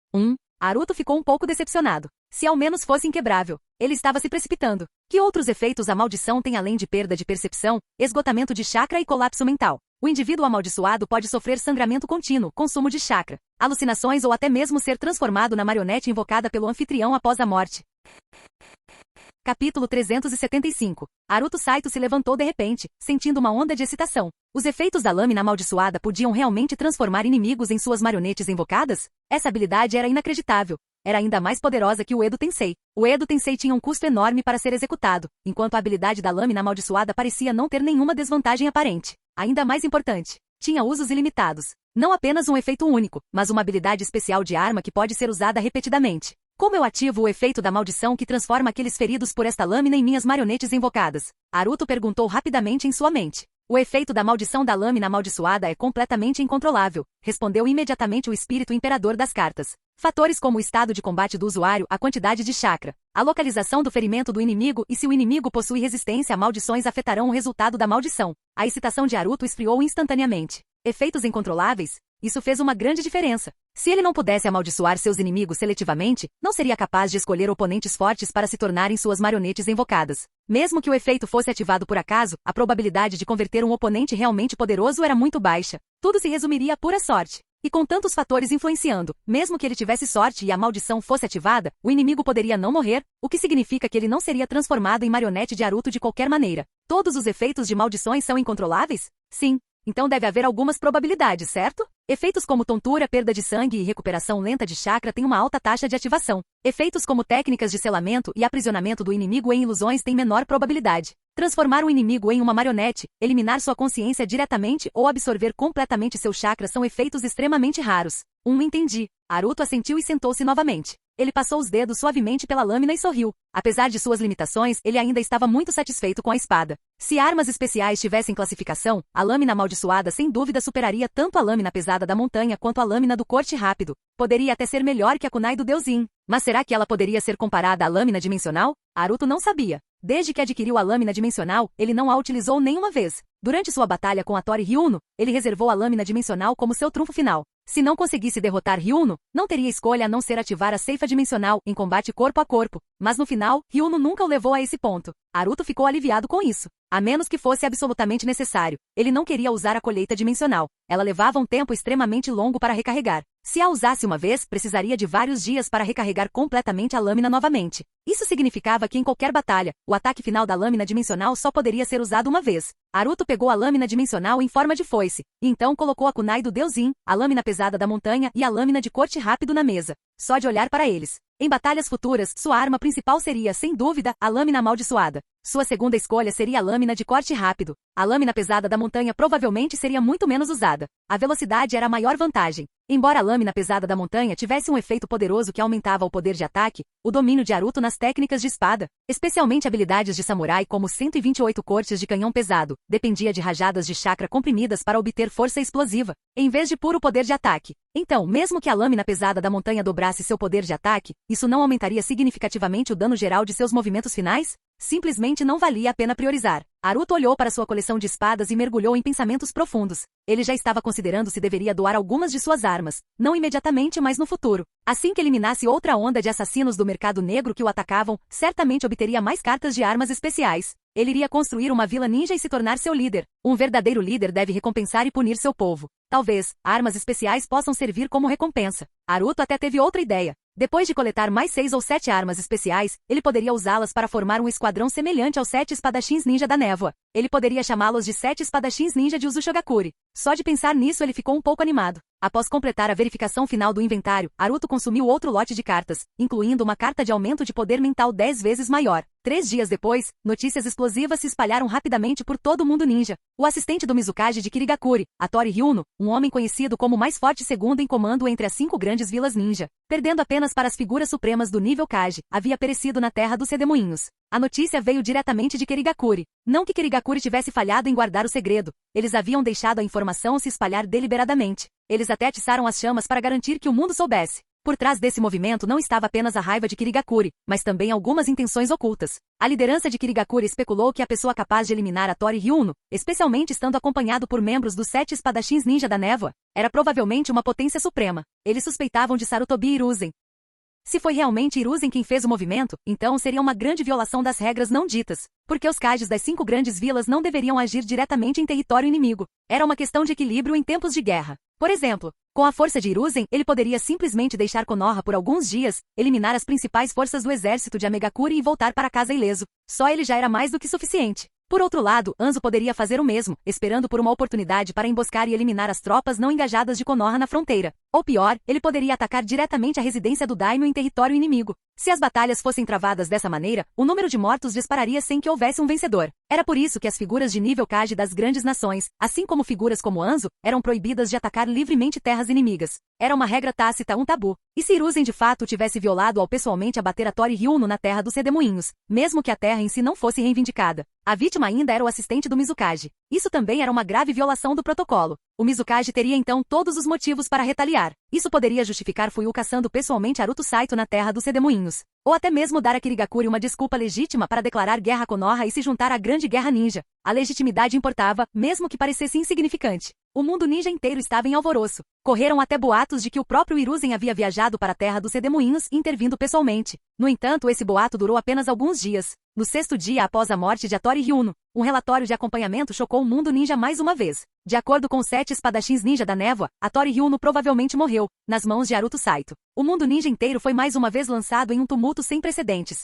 Naruto ficou um pouco decepcionado. Se ao menos fosse inquebrável. Ele estava se precipitando. Que outros efeitos a maldição tem além de perda de percepção, esgotamento de chakra e colapso mental? O indivíduo amaldiçoado pode sofrer sangramento contínuo, consumo de chakra, alucinações ou até mesmo ser transformado na marionete invocada pelo anfitrião após a morte. Capítulo 375. Naruto Saito se levantou de repente, sentindo uma onda de excitação. Os efeitos da lâmina amaldiçoada podiam realmente transformar inimigos em suas marionetes invocadas? Essa habilidade era inacreditável. Era ainda mais poderosa que o Edo Tensei. O Edo Tensei tinha um custo enorme para ser executado, enquanto a habilidade da lâmina amaldiçoada parecia não ter nenhuma desvantagem aparente. Ainda mais importante, tinha usos ilimitados. Não apenas um efeito único, mas uma habilidade especial de arma que pode ser usada repetidamente. Como eu ativo o efeito da maldição que transforma aqueles feridos por esta lâmina em minhas marionetes invocadas? Naruto perguntou rapidamente em sua mente. O efeito da maldição da lâmina amaldiçoada é completamente incontrolável, respondeu imediatamente o espírito imperador das cartas. Fatores como o estado de combate do usuário, a quantidade de chakra, a localização do ferimento do inimigo e se o inimigo possui resistência a maldições afetarão o resultado da maldição. A excitação de Naruto esfriou instantaneamente. Efeitos incontroláveis? Isso fez uma grande diferença. Se ele não pudesse amaldiçoar seus inimigos seletivamente, não seria capaz de escolher oponentes fortes para se tornarem suas marionetes invocadas. Mesmo que o efeito fosse ativado por acaso, a probabilidade de converter um oponente realmente poderoso era muito baixa. Tudo se resumiria a pura sorte. E com tantos fatores influenciando, mesmo que ele tivesse sorte e a maldição fosse ativada, o inimigo poderia não morrer, o que significa que ele não seria transformado em marionete de Naruto de qualquer maneira. Todos os efeitos de maldições são incontroláveis? Sim. Então deve haver algumas probabilidades, certo? Efeitos como tontura, perda de sangue e recuperação lenta de chakra têm uma alta taxa de ativação. Efeitos como técnicas de selamento e aprisionamento do inimigo em ilusões têm menor probabilidade. Transformar o inimigo em uma marionete, eliminar sua consciência diretamente ou absorver completamente seu chakra são efeitos extremamente raros. Entendi. Naruto assentiu e sentou-se novamente. Ele passou os dedos suavemente pela lâmina e sorriu. Apesar de suas limitações, ele ainda estava muito satisfeito com a espada. Se armas especiais tivessem classificação, a lâmina amaldiçoada sem dúvida superaria tanto a lâmina pesada da montanha quanto a lâmina do corte rápido. Poderia até ser melhor que a kunai do Deus Yin. Mas será que ela poderia ser comparada à lâmina dimensional? Naruto não sabia. Desde que adquiriu a lâmina dimensional, ele não a utilizou nenhuma vez. Durante sua batalha com a Tori Ryuno, ele reservou a lâmina dimensional como seu trunfo final. Se não conseguisse derrotar Ryuno, não teria escolha a não ser ativar a ceifa dimensional em combate corpo a corpo. Mas no final, Ryuno nunca o levou a esse ponto. Naruto ficou aliviado com isso. A menos que fosse absolutamente necessário. Ele não queria usar a colheita dimensional. Ela levava um tempo extremamente longo para recarregar. Se a usasse uma vez, precisaria de vários dias para recarregar completamente a lâmina novamente. Isso significava que em qualquer batalha, o ataque final da lâmina dimensional só poderia ser usado uma vez. Naruto pegou a lâmina dimensional em forma de foice, e então colocou a kunai do Deus Yin, a lâmina pesada da montanha e a lâmina de corte rápido na mesa. Só de olhar para eles. Em batalhas futuras, sua arma principal seria, sem dúvida, a lâmina amaldiçoada. Sua segunda escolha seria a lâmina de corte rápido. A lâmina pesada da montanha provavelmente seria muito menos usada. A velocidade era a maior vantagem. Embora a lâmina pesada da montanha tivesse um efeito poderoso que aumentava o poder de ataque, o domínio de Naruto nas técnicas de espada, especialmente habilidades de samurai como 128 cortes de canhão pesado, dependia de rajadas de chakra comprimidas para obter força explosiva, em vez de puro poder de ataque. Então, mesmo que a lâmina pesada da montanha dobrasse seu poder de ataque, isso não aumentaria significativamente o dano geral de seus movimentos finais? Simplesmente não valia a pena priorizar. Naruto olhou para sua coleção de espadas e mergulhou em pensamentos profundos. Ele já estava considerando se deveria doar algumas de suas armas, não imediatamente, mas no futuro. Assim que eliminasse outra onda de assassinos do mercado negro que o atacavam, certamente obteria mais cartas de armas especiais. Ele iria construir uma vila ninja e se tornar seu líder. Um verdadeiro líder deve recompensar e punir seu povo. Talvez, armas especiais possam servir como recompensa. Naruto até teve outra ideia. Depois de coletar mais 6 ou 7 armas especiais, ele poderia usá-las para formar um esquadrão semelhante aos 7 espadachins ninja da névoa. Ele poderia chamá-los de 7 espadachins ninja de Uzushogakure. Só de pensar nisso ele ficou um pouco animado. Após completar a verificação final do inventário, Naruto consumiu outro lote de cartas, incluindo uma carta de aumento de poder mental 10 vezes maior. 3 dias depois, notícias explosivas se espalharam rapidamente por todo o mundo ninja. O assistente do Mizukage de Kirigakure, a Tori Ryuno, um homem conhecido como o mais forte segundo em comando entre as 5 grandes vilas ninja, perdendo apenas para as figuras supremas do nível Kage, havia perecido na Terra dos Redemoinhos. A notícia veio diretamente de Kirigakure. Não que Kirigakure tivesse falhado em guardar o segredo, eles haviam deixado a informação se espalhar deliberadamente. Eles até atiçaram as chamas para garantir que o mundo soubesse. Por trás desse movimento não estava apenas a raiva de Kirigakuri, mas também algumas intenções ocultas. A liderança de Kirigakuri especulou que a pessoa capaz de eliminar a Tori Ryuno, especialmente estando acompanhado por membros dos 7 espadachins ninja da névoa, era provavelmente uma potência suprema. Eles suspeitavam de Sarutobi Hiruzen. Se foi realmente Hiruzen quem fez o movimento, então seria uma grande violação das regras não ditas, porque os Kages das 5 grandes vilas não deveriam agir diretamente em território inimigo. Era uma questão de equilíbrio em tempos de guerra. Por exemplo, com a força de Hiruzen, ele poderia simplesmente deixar Konoha por alguns dias, eliminar as principais forças do exército de Amegakuri e voltar para casa ileso. Só ele já era mais do que suficiente. Por outro lado, Anzo poderia fazer o mesmo, esperando por uma oportunidade para emboscar e eliminar as tropas não engajadas de Konoha na fronteira. Ou pior, ele poderia atacar diretamente a residência do daimyo em território inimigo. Se as batalhas fossem travadas dessa maneira, o número de mortos dispararia sem que houvesse um vencedor. Era por isso que as figuras de nível Kage das grandes nações, assim como figuras como Anzo, eram proibidas de atacar livremente terras inimigas. Era uma regra tácita, um tabu. E se Hiruzen de fato tivesse violado ao pessoalmente abater a Tori Ryuno na terra dos Redemoinhos, mesmo que a terra em si não fosse reivindicada, a vítima ainda era o assistente do Mizukage. Isso também era uma grave violação do protocolo. O Mizukage teria então todos os motivos para retaliar. Isso poderia justificar Fuyu caçando pessoalmente Haruto Saito na terra dos Redemoinhos. Ou até mesmo dar a Kirigakuri uma desculpa legítima para declarar guerra a Konoha e se juntar à grande guerra ninja. A legitimidade importava, mesmo que parecesse insignificante. O mundo ninja inteiro estava em alvoroço. Correram até boatos de que o próprio Hiruzen havia viajado para a terra dos Redemoinhos, intervindo pessoalmente. No entanto, esse boato durou apenas alguns dias. No 6º dia após a morte de Tori Ryuno, um relatório de acompanhamento chocou o mundo ninja mais uma vez. De acordo com os 7 espadachins ninja da névoa, a Tori Ryuno provavelmente morreu, nas mãos de Haruto Saito. O mundo ninja inteiro foi mais uma vez lançado em um tumulto sem precedentes.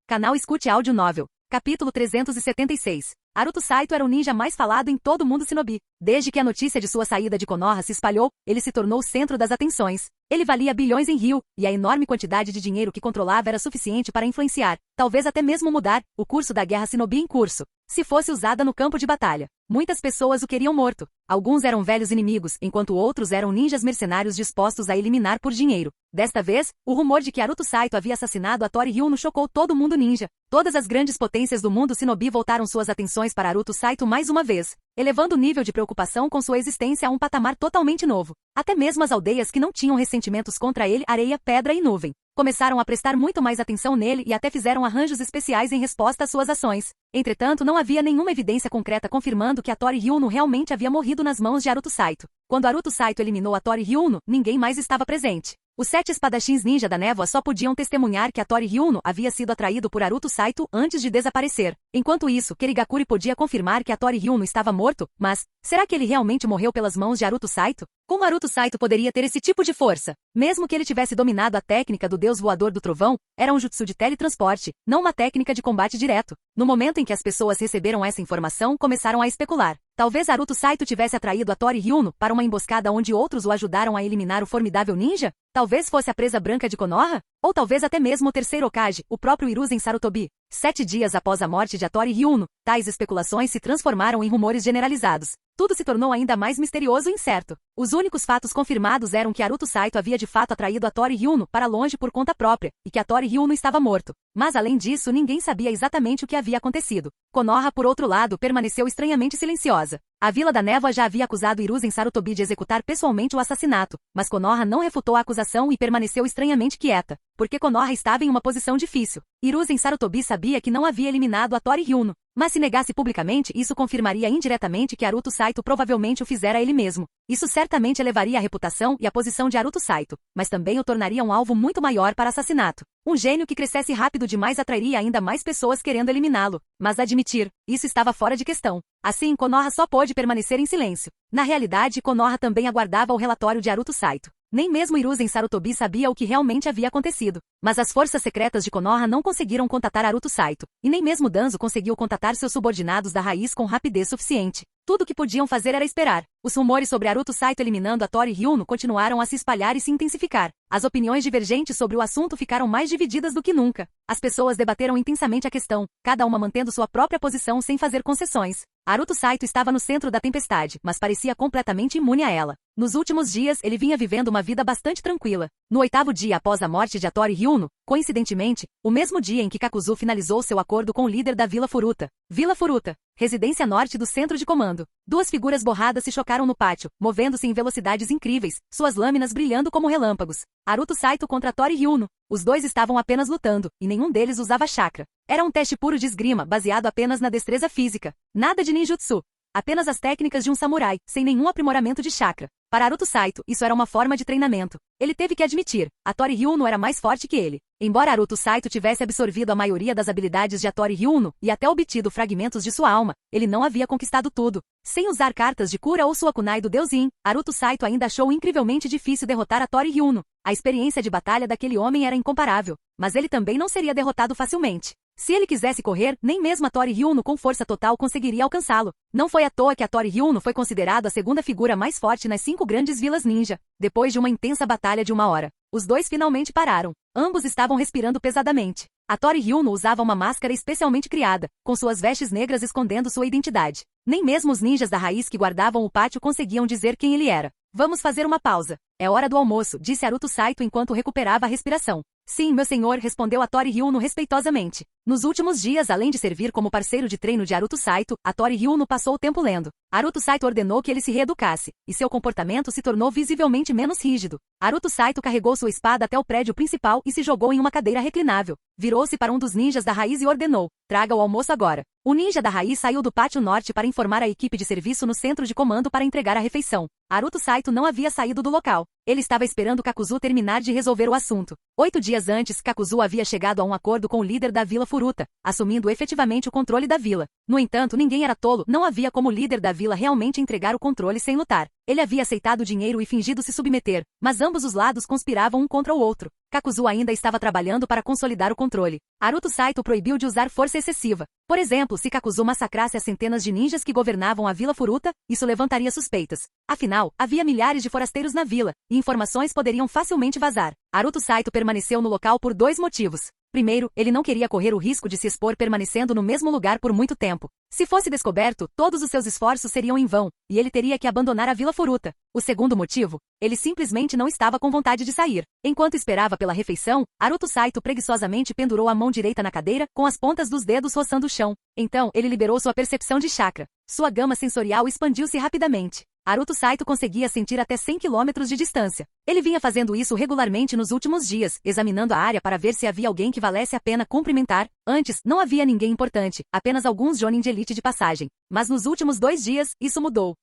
Canal Escute Áudio Novel. Capítulo 376. Haruto Saito era o ninja mais falado em todo o mundo shinobi. Desde que a notícia de sua saída de Konoha se espalhou, ele se tornou o centro das atenções. Ele valia bilhões em Ryu, e a enorme quantidade de dinheiro que controlava era suficiente para influenciar, talvez até mesmo mudar, o curso da guerra shinobi em curso, se fosse usada no campo de batalha. Muitas pessoas o queriam morto. Alguns eram velhos inimigos, enquanto outros eram ninjas mercenários dispostos a eliminar por dinheiro. Desta vez, o rumor de que Haruto Saito havia assassinado a Tori Ryuno chocou todo o mundo ninja. Todas as grandes potências do mundo shinobi voltaram suas atenções para Haruto Saito mais uma vez, elevando o nível de preocupação com sua existência a um patamar totalmente novo. Até mesmo as aldeias que não tinham ressentimentos contra ele, areia, pedra e nuvem, começaram a prestar muito mais atenção nele e até fizeram arranjos especiais em resposta às suas ações. Entretanto, não havia nenhuma evidência concreta confirmando que a Tori Ryuno realmente havia morrido nas mãos de Haruto Saito. Quando Haruto Saito eliminou a Tori Ryuno, ninguém mais estava presente. Os 7 espadachins ninja da névoa só podiam testemunhar que a Tori Ryuno havia sido atraído por Haruto Saito antes de desaparecer. Enquanto isso, Kirigakuri podia confirmar que a Tori Ryuno estava morto, mas será que ele realmente morreu pelas mãos de Haruto Saito? Como Haruto Saito poderia ter esse tipo de força? Mesmo que ele tivesse dominado a técnica do deus voador do trovão, era um jutsu de teletransporte, não uma técnica de combate direto. No momento em que as pessoas receberam essa informação, começaram a especular. Talvez Haruto Saito tivesse atraído a Tori Ryuno para uma emboscada onde outros o ajudaram a eliminar o formidável ninja? Talvez fosse a presa branca de Konoha? Ou talvez até mesmo o terceiro Hokage, o próprio Hiruzen Sarutobi. 7 dias após a morte de Tori Ryuno, tais especulações se transformaram em rumores generalizados. Tudo se tornou ainda mais misterioso e incerto. Os únicos fatos confirmados eram que Haruto Saito havia de fato atraído a Tori Ryuno para longe por conta própria, e que a Tori Ryuno estava morto. Mas além disso, ninguém sabia exatamente o que havia acontecido. Konoha, por outro lado, permaneceu estranhamente silenciosa. A Vila da Névoa já havia acusado Hiruzen Sarutobi de executar pessoalmente o assassinato, mas Konoha não refutou a acusação e permaneceu estranhamente quieta, porque Konoha estava em uma posição difícil. Hiruzen Sarutobi sabia que não havia eliminado a Tori Ryuno, mas se negasse publicamente, isso confirmaria indiretamente que Haruto Saito provavelmente o fizera ele mesmo. Isso certamente elevaria a reputação e a posição de Haruto Saito, mas também o tornaria um alvo muito maior para assassinato. Um gênio que crescesse rápido demais atrairia ainda mais pessoas querendo eliminá-lo, mas admitir, isso estava fora de questão. Assim, Konoha só pôde permanecer em silêncio. Na realidade, Konoha também aguardava o relatório de Haruto Saito. Nem mesmo Hiruzen Sarutobi sabia o que realmente havia acontecido. Mas as forças secretas de Konoha não conseguiram contatar Haruto Saito, e nem mesmo Danzo conseguiu contatar seus subordinados da raiz com rapidez suficiente. Tudo o que podiam fazer era esperar. Os rumores sobre Haruto Saito eliminando a Tori Ryuno continuaram a se espalhar e se intensificar. As opiniões divergentes sobre o assunto ficaram mais divididas do que nunca. As pessoas debateram intensamente a questão, cada uma mantendo sua própria posição sem fazer concessões. Haruto Saito estava no centro da tempestade, mas parecia completamente imune a ela. Nos últimos dias, ele vinha vivendo uma vida bastante tranquila. No 8º dia após a morte de Hattori Hyuno, coincidentemente, o mesmo dia em que Kakuzu finalizou seu acordo com o líder da Vila Furuta. Vila Furuta, residência norte do centro de comando. Duas figuras borradas se chocaram no pátio, movendo-se em velocidades incríveis, suas lâminas brilhando como relâmpagos. Haruto Saito contra Hattori Hyuno. Os dois estavam apenas lutando, e nenhum deles usava chakra. Era um teste puro de esgrima, baseado apenas na destreza física. Nada de ninjutsu. Apenas as técnicas de um samurai, sem nenhum aprimoramento de chakra. Para Haruto Saito, isso era uma forma de treinamento. Ele teve que admitir, Hattori Hyuno era mais forte que ele. Embora Haruto Saito tivesse absorvido a maioria das habilidades de Hattori Hyuno e até obtido fragmentos de sua alma, ele não havia conquistado tudo. Sem usar cartas de cura ou sua kunai do Deus Yin, Haruto Saito ainda achou incrivelmente difícil derrotar Hattori Hyuno. A experiência de batalha daquele homem era incomparável, mas ele também não seria derrotado facilmente. Se ele quisesse correr, nem mesmo Hattori Hyuno com força total conseguiria alcançá-lo. Não foi à toa que Hattori Hyuno foi considerado a segunda figura mais forte nas 5 grandes vilas ninja. Depois de uma intensa batalha de 1 hora, os dois finalmente pararam. Ambos estavam respirando pesadamente. Hattori Hyuno usava uma máscara especialmente criada, com suas vestes negras escondendo sua identidade. Nem mesmo os ninjas da raiz que guardavam o pátio conseguiam dizer quem ele era. Vamos fazer uma pausa. É hora do almoço, disse Haruto Saito enquanto recuperava a respiração. Sim, meu senhor, respondeu Hattori Hyuno respeitosamente. Nos últimos dias, além de servir como parceiro de treino de Haruto Saito, Hattori Hyuno passou o tempo lendo. Haruto Saito ordenou que ele se reeducasse, e seu comportamento se tornou visivelmente menos rígido. Haruto Saito carregou sua espada até o prédio principal e se jogou em uma cadeira reclinável. Virou-se para um dos ninjas da raiz e ordenou: traga o almoço agora. O ninja da raiz saiu do pátio norte para informar a equipe de serviço no centro de comando para entregar a refeição. Haruto Saito não havia saído do local. Ele estava esperando Kakuzu terminar de resolver o assunto. 8 dias antes, Kakuzu havia chegado a um acordo com o líder da Vila Furuta, assumindo efetivamente o controle da vila. No entanto, ninguém era tolo, não havia como o líder da vila realmente entregar o controle sem lutar. Ele havia aceitado o dinheiro e fingido se submeter, mas ambos os lados conspiravam um contra o outro. Kakuzu ainda estava trabalhando para consolidar o controle. Haruto Saito proibiu de usar força excessiva. Por exemplo, se Kakuzu massacrasse as centenas de ninjas que governavam a Vila Furuta, isso levantaria suspeitas. Afinal, havia milhares de forasteiros na vila, e informações poderiam facilmente vazar. Haruto Saito permaneceu no local por 2 motivos. Primeiro, ele não queria correr o risco de se expor permanecendo no mesmo lugar por muito tempo. Se fosse descoberto, todos os seus esforços seriam em vão, e ele teria que abandonar a Vila Furuta. O segundo motivo, ele simplesmente não estava com vontade de sair. Enquanto esperava pela refeição, Haruto Saito preguiçosamente pendurou a mão direita na cadeira, com as pontas dos dedos roçando o chão. Então, ele liberou sua percepção de chakra. Sua gama sensorial expandiu-se rapidamente. Haruto Saito conseguia sentir até 100 km de distância. Ele vinha fazendo isso regularmente nos últimos dias, examinando a área para ver se havia alguém que valesse a pena cumprimentar. Antes, não havia ninguém importante, apenas alguns jonin de elite de passagem. Mas nos últimos 2 dias, isso mudou.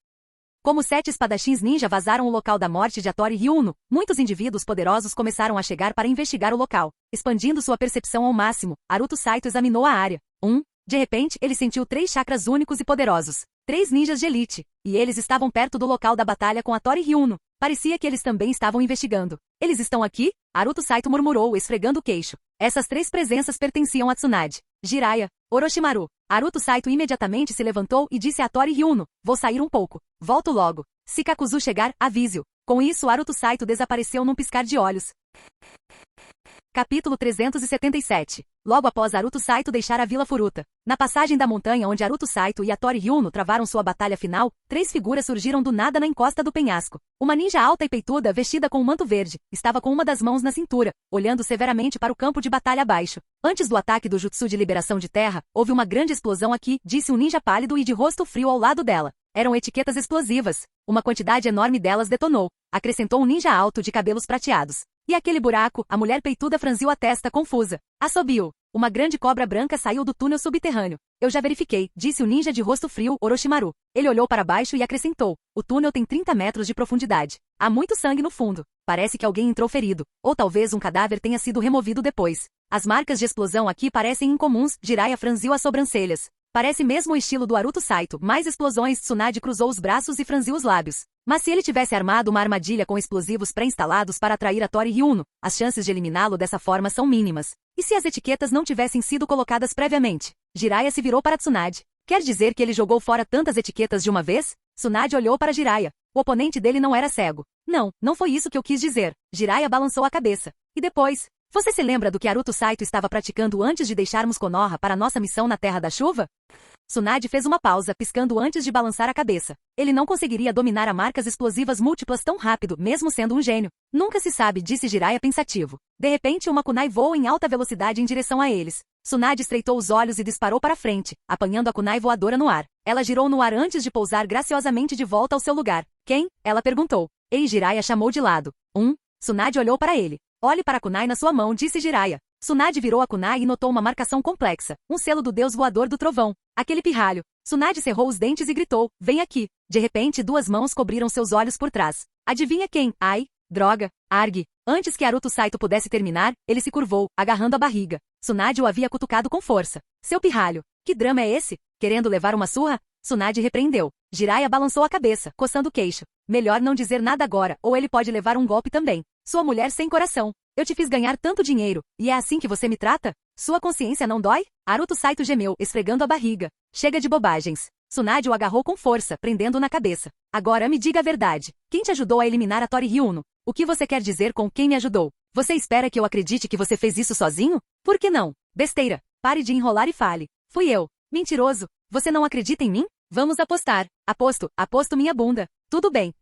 Como 7 espadachins ninja vazaram o local da morte de Hattori Hyuno, muitos indivíduos poderosos começaram a chegar para investigar o local. Expandindo sua percepção ao máximo, Haruto Saito examinou a área. De repente, ele sentiu 3 chakras únicos e poderosos. 3 ninjas de elite, e eles estavam perto do local da batalha com Hattori Hyuno. Parecia que eles também estavam investigando. Eles estão aqui? Haruto Saito murmurou, esfregando o queixo. Essas 3 presenças pertenciam a Tsunade, Jiraiya, Orochimaru. Haruto Saito imediatamente se levantou e disse a Hattori Hyuno: vou sair um pouco. Volto logo. Se Kakuzu chegar, avise-o. Com isso, Haruto Saito desapareceu num piscar de olhos. Capítulo 377. Logo após Haruto Saito deixar a Vila Furuta. Na passagem da montanha onde Haruto Saito e Hattori Hyuno travaram sua batalha final, 3 figuras surgiram do nada na encosta do penhasco. Uma ninja alta e peituda, vestida com um manto verde, estava com uma das mãos na cintura, olhando severamente para o campo de batalha abaixo. Antes do ataque do Jutsu de liberação de terra, houve uma grande explosão aqui, disse um ninja pálido e de rosto frio ao lado dela. Eram etiquetas explosivas. Uma quantidade enorme delas detonou, acrescentou um ninja alto de cabelos prateados. E aquele buraco, a mulher peituda franziu a testa confusa. Assobiou. Uma grande cobra branca saiu do túnel subterrâneo. Eu já verifiquei, disse o ninja de rosto frio, Orochimaru. Ele olhou para baixo e acrescentou: o túnel tem 30 metros de profundidade. Há muito sangue no fundo. Parece que alguém entrou ferido. Ou talvez um cadáver tenha sido removido depois. As marcas de explosão aqui parecem incomuns, Jiraiya franziu as sobrancelhas. Parece mesmo o estilo do Haruto Saito. Mais explosões, Tsunade cruzou os braços e franziu os lábios. Mas se ele tivesse armado uma armadilha com explosivos pré-instalados para atrair Hattori Hyuno, as chances de eliminá-lo dessa forma são mínimas. E se as etiquetas não tivessem sido colocadas previamente? Jiraiya se virou para Tsunade. Quer dizer que ele jogou fora tantas etiquetas de uma vez? Tsunade olhou para Jiraiya. O oponente dele não era cego. Não, não foi isso que eu quis dizer. Jiraiya balançou a cabeça. E depois? Você se lembra do que Haruto Saito estava praticando antes de deixarmos Konoha para nossa missão na Terra da Chuva? Tsunade fez uma pausa, piscando antes de balançar a cabeça. Ele não conseguiria dominar marcas explosivas múltiplas tão rápido, mesmo sendo um gênio. Nunca se sabe, disse Jiraiya pensativo. De repente uma kunai voou em alta velocidade em direção a eles. Tsunade estreitou os olhos e disparou para frente, apanhando a kunai voadora no ar. Ela girou no ar antes de pousar graciosamente de volta ao seu lugar. Quem? Ela perguntou. Ei, Jiraiya chamou de lado. Tsunade olhou para ele. Olhe para a kunai na sua mão, disse Jiraiya. Tsunade virou a kunai e notou uma marcação complexa, um selo do deus voador do trovão. Aquele pirralho. Tsunade cerrou os dentes e gritou, vem aqui. De repente 2 mãos cobriram seus olhos por trás. Adivinha quem? Ai, droga, Arg. Antes que Naruto Saito pudesse terminar, ele se curvou, agarrando a barriga. Tsunade o havia cutucado com força. Seu pirralho. Que drama é esse? Querendo levar uma surra? Tsunade repreendeu. Jiraiya balançou a cabeça, coçando o queixo. Melhor não dizer nada agora, ou ele pode levar um golpe também. Sua mulher sem coração. Eu te fiz ganhar tanto dinheiro, e é assim que você me trata? Sua consciência não dói? Naruto Saito gemeu, esfregando a barriga. Chega de bobagens. Tsunade o agarrou com força, prendendo-o na cabeça. Agora me diga a verdade. Quem te ajudou a eliminar a Tori Ryuno? O que você quer dizer com quem me ajudou? Você espera que eu acredite que você fez isso sozinho? Por que não? Besteira. Pare de enrolar e fale. Fui eu. Mentiroso. Você não acredita em mim? Vamos apostar. Aposto minha bunda. Tudo bem.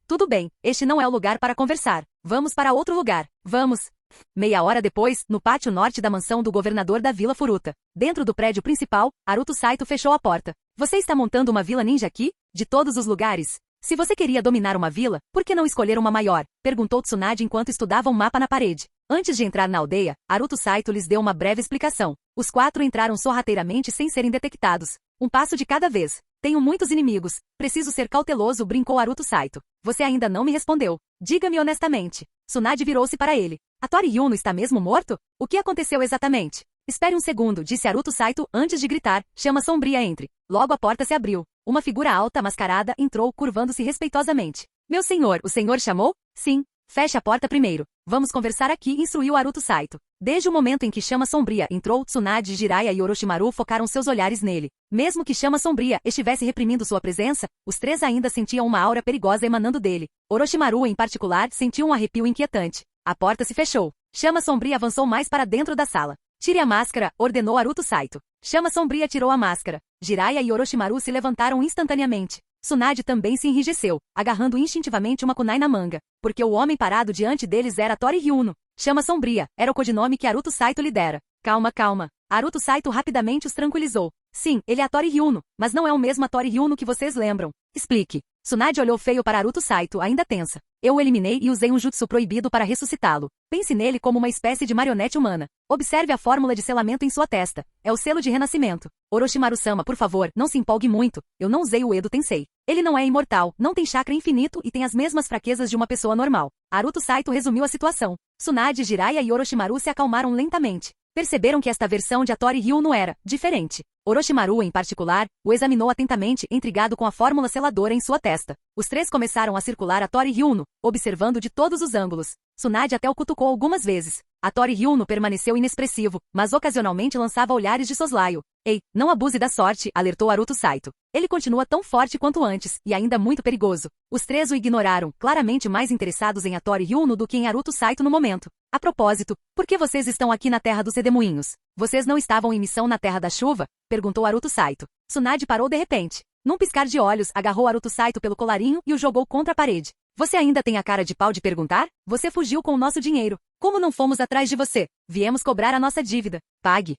Este não é o lugar para conversar. Vamos para outro lugar. Vamos. Meia hora depois, no pátio norte da mansão do governador da Vila Furuta. Dentro do prédio principal, Naruto Saito fechou a porta. Você está montando uma vila ninja aqui? De todos os lugares? Se você queria dominar uma vila, por que não escolher uma maior? Perguntou Tsunade enquanto estudava um mapa na parede. Antes de entrar na aldeia, Naruto Saito lhes deu uma breve explicação. Os 4 entraram sorrateiramente sem serem detectados. Um passo de cada vez. Tenho muitos inimigos. Preciso ser cauteloso, brincou Naruto Saito. Você ainda não me respondeu. Diga-me honestamente. Tsunade virou-se para ele. A Tori Ryuno está mesmo morto? O que aconteceu exatamente? Espere um segundo, disse Naruto Saito antes de gritar. Chama sombria entre. Logo a porta se abriu. Uma figura alta, mascarada, entrou, curvando-se respeitosamente. Meu senhor, o senhor chamou? Sim. Feche a porta primeiro. Vamos conversar aqui, instruiu Naruto Saito. Desde o momento em que Chama Sombria entrou, Tsunade, Jiraiya e Orochimaru focaram seus olhares nele. Mesmo que Chama Sombria estivesse reprimindo sua presença, os 3 ainda sentiam uma aura perigosa emanando dele. Orochimaru, em particular, sentiu um arrepio inquietante. A porta se fechou. Chama Sombria avançou mais para dentro da sala. Tire a máscara, ordenou Naruto Saito. Chama Sombria tirou a máscara. Jiraiya e Orochimaru se levantaram instantaneamente. Tsunade também se enrijeceu, agarrando instintivamente uma kunai na manga, porque o homem parado diante deles era Tori Ryuno. Chama Sombria, era o codinome que Naruto Saito lhe dera. Calma. Naruto Saito rapidamente os tranquilizou. Sim, ele é a Tori Ryuno, mas não é o mesmo a Tori Ryuno que vocês lembram. Explique. Tsunade olhou feio para Naruto Saito, ainda tensa. Eu o eliminei e usei um jutsu proibido para ressuscitá-lo. Pense nele como uma espécie de marionete humana. Observe a fórmula de selamento em sua testa. É o selo de renascimento. Orochimaru-sama, por favor, não se empolgue muito. Eu não usei o Edo Tensei. Ele não é imortal, não tem chakra infinito e tem as mesmas fraquezas de uma pessoa normal. Naruto Saito resumiu a situação. Tsunade, Jiraiya e Orochimaru se acalmaram lentamente. Perceberam que esta versão de Tori Ryuno era diferente. Orochimaru, em particular, o examinou atentamente, intrigado com a fórmula seladora em sua testa. Os 3 começaram a circular a Tori Ryuno, observando de todos os ângulos. Tsunade até o cutucou algumas vezes. A Tori Ryuno permaneceu inexpressivo, mas ocasionalmente lançava olhares de soslaio. Ei, não abuse da sorte, alertou Naruto Saito. Ele continua tão forte quanto antes, e ainda muito perigoso. Os 3 o ignoraram, claramente mais interessados em Tori Ryuno do que em Naruto Saito no momento. A propósito, por que vocês estão aqui na Terra dos Redemoinhos? Vocês não estavam em missão na Terra da Chuva? Perguntou Naruto Saito. Tsunade parou de repente. Num piscar de olhos, agarrou Naruto Saito pelo colarinho e o jogou contra a parede. Você ainda tem a cara de pau de perguntar? Você fugiu com o nosso dinheiro. Como não fomos atrás de você? Viemos cobrar a nossa dívida. Pague.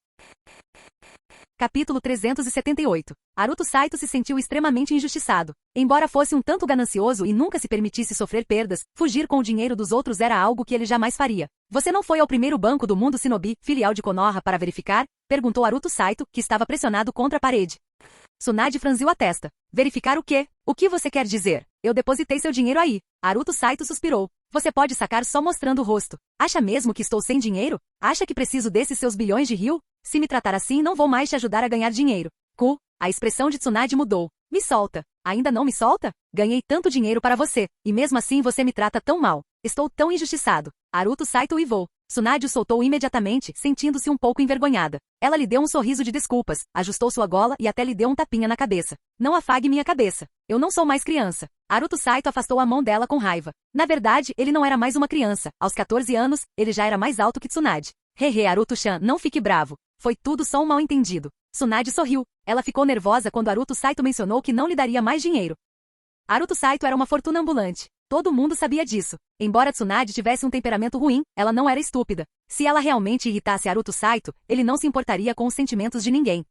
Capítulo 378. Naruto Saito se sentiu extremamente injustiçado. Embora fosse um tanto ganancioso e nunca se permitisse sofrer perdas, fugir com o dinheiro dos outros era algo que ele jamais faria. Você não foi ao primeiro banco do mundo Shinobi, filial de Konoha, para verificar? Perguntou Naruto Saito, que estava pressionado contra a parede. Tsunade franziu a testa. Verificar o quê? O que você quer dizer? Eu depositei seu dinheiro aí. Naruto Saito suspirou. Você pode sacar só mostrando o rosto. Acha mesmo que estou sem dinheiro? Acha que preciso desses seus bilhões de ryu? Se me tratar assim, não vou mais te ajudar a ganhar dinheiro. A expressão de Tsunade mudou. Me solta. Ainda não me solta? Ganhei tanto dinheiro para você, e mesmo assim você me trata tão mal. Estou tão injustiçado. Naruto Saito uivou. Tsunade o soltou imediatamente, sentindo-se um pouco envergonhada. Ela lhe deu um sorriso de desculpas, ajustou sua gola e até lhe deu um tapinha na cabeça. Não afague minha cabeça. Eu não sou mais criança. Naruto Saito afastou a mão dela com raiva. Na verdade, ele não era mais uma criança. Aos 14 anos, ele já era mais alto que Tsunade. Naruto-chan, não fique bravo. Foi tudo só um mal-entendido. Tsunade sorriu. Ela ficou nervosa quando Haruto Saito mencionou que não lhe daria mais dinheiro. Haruto Saito era uma fortuna ambulante. Todo mundo sabia disso. Embora Tsunade tivesse um temperamento ruim, ela não era estúpida. Se ela realmente irritasse Haruto Saito, ele não se importaria com os sentimentos de ninguém.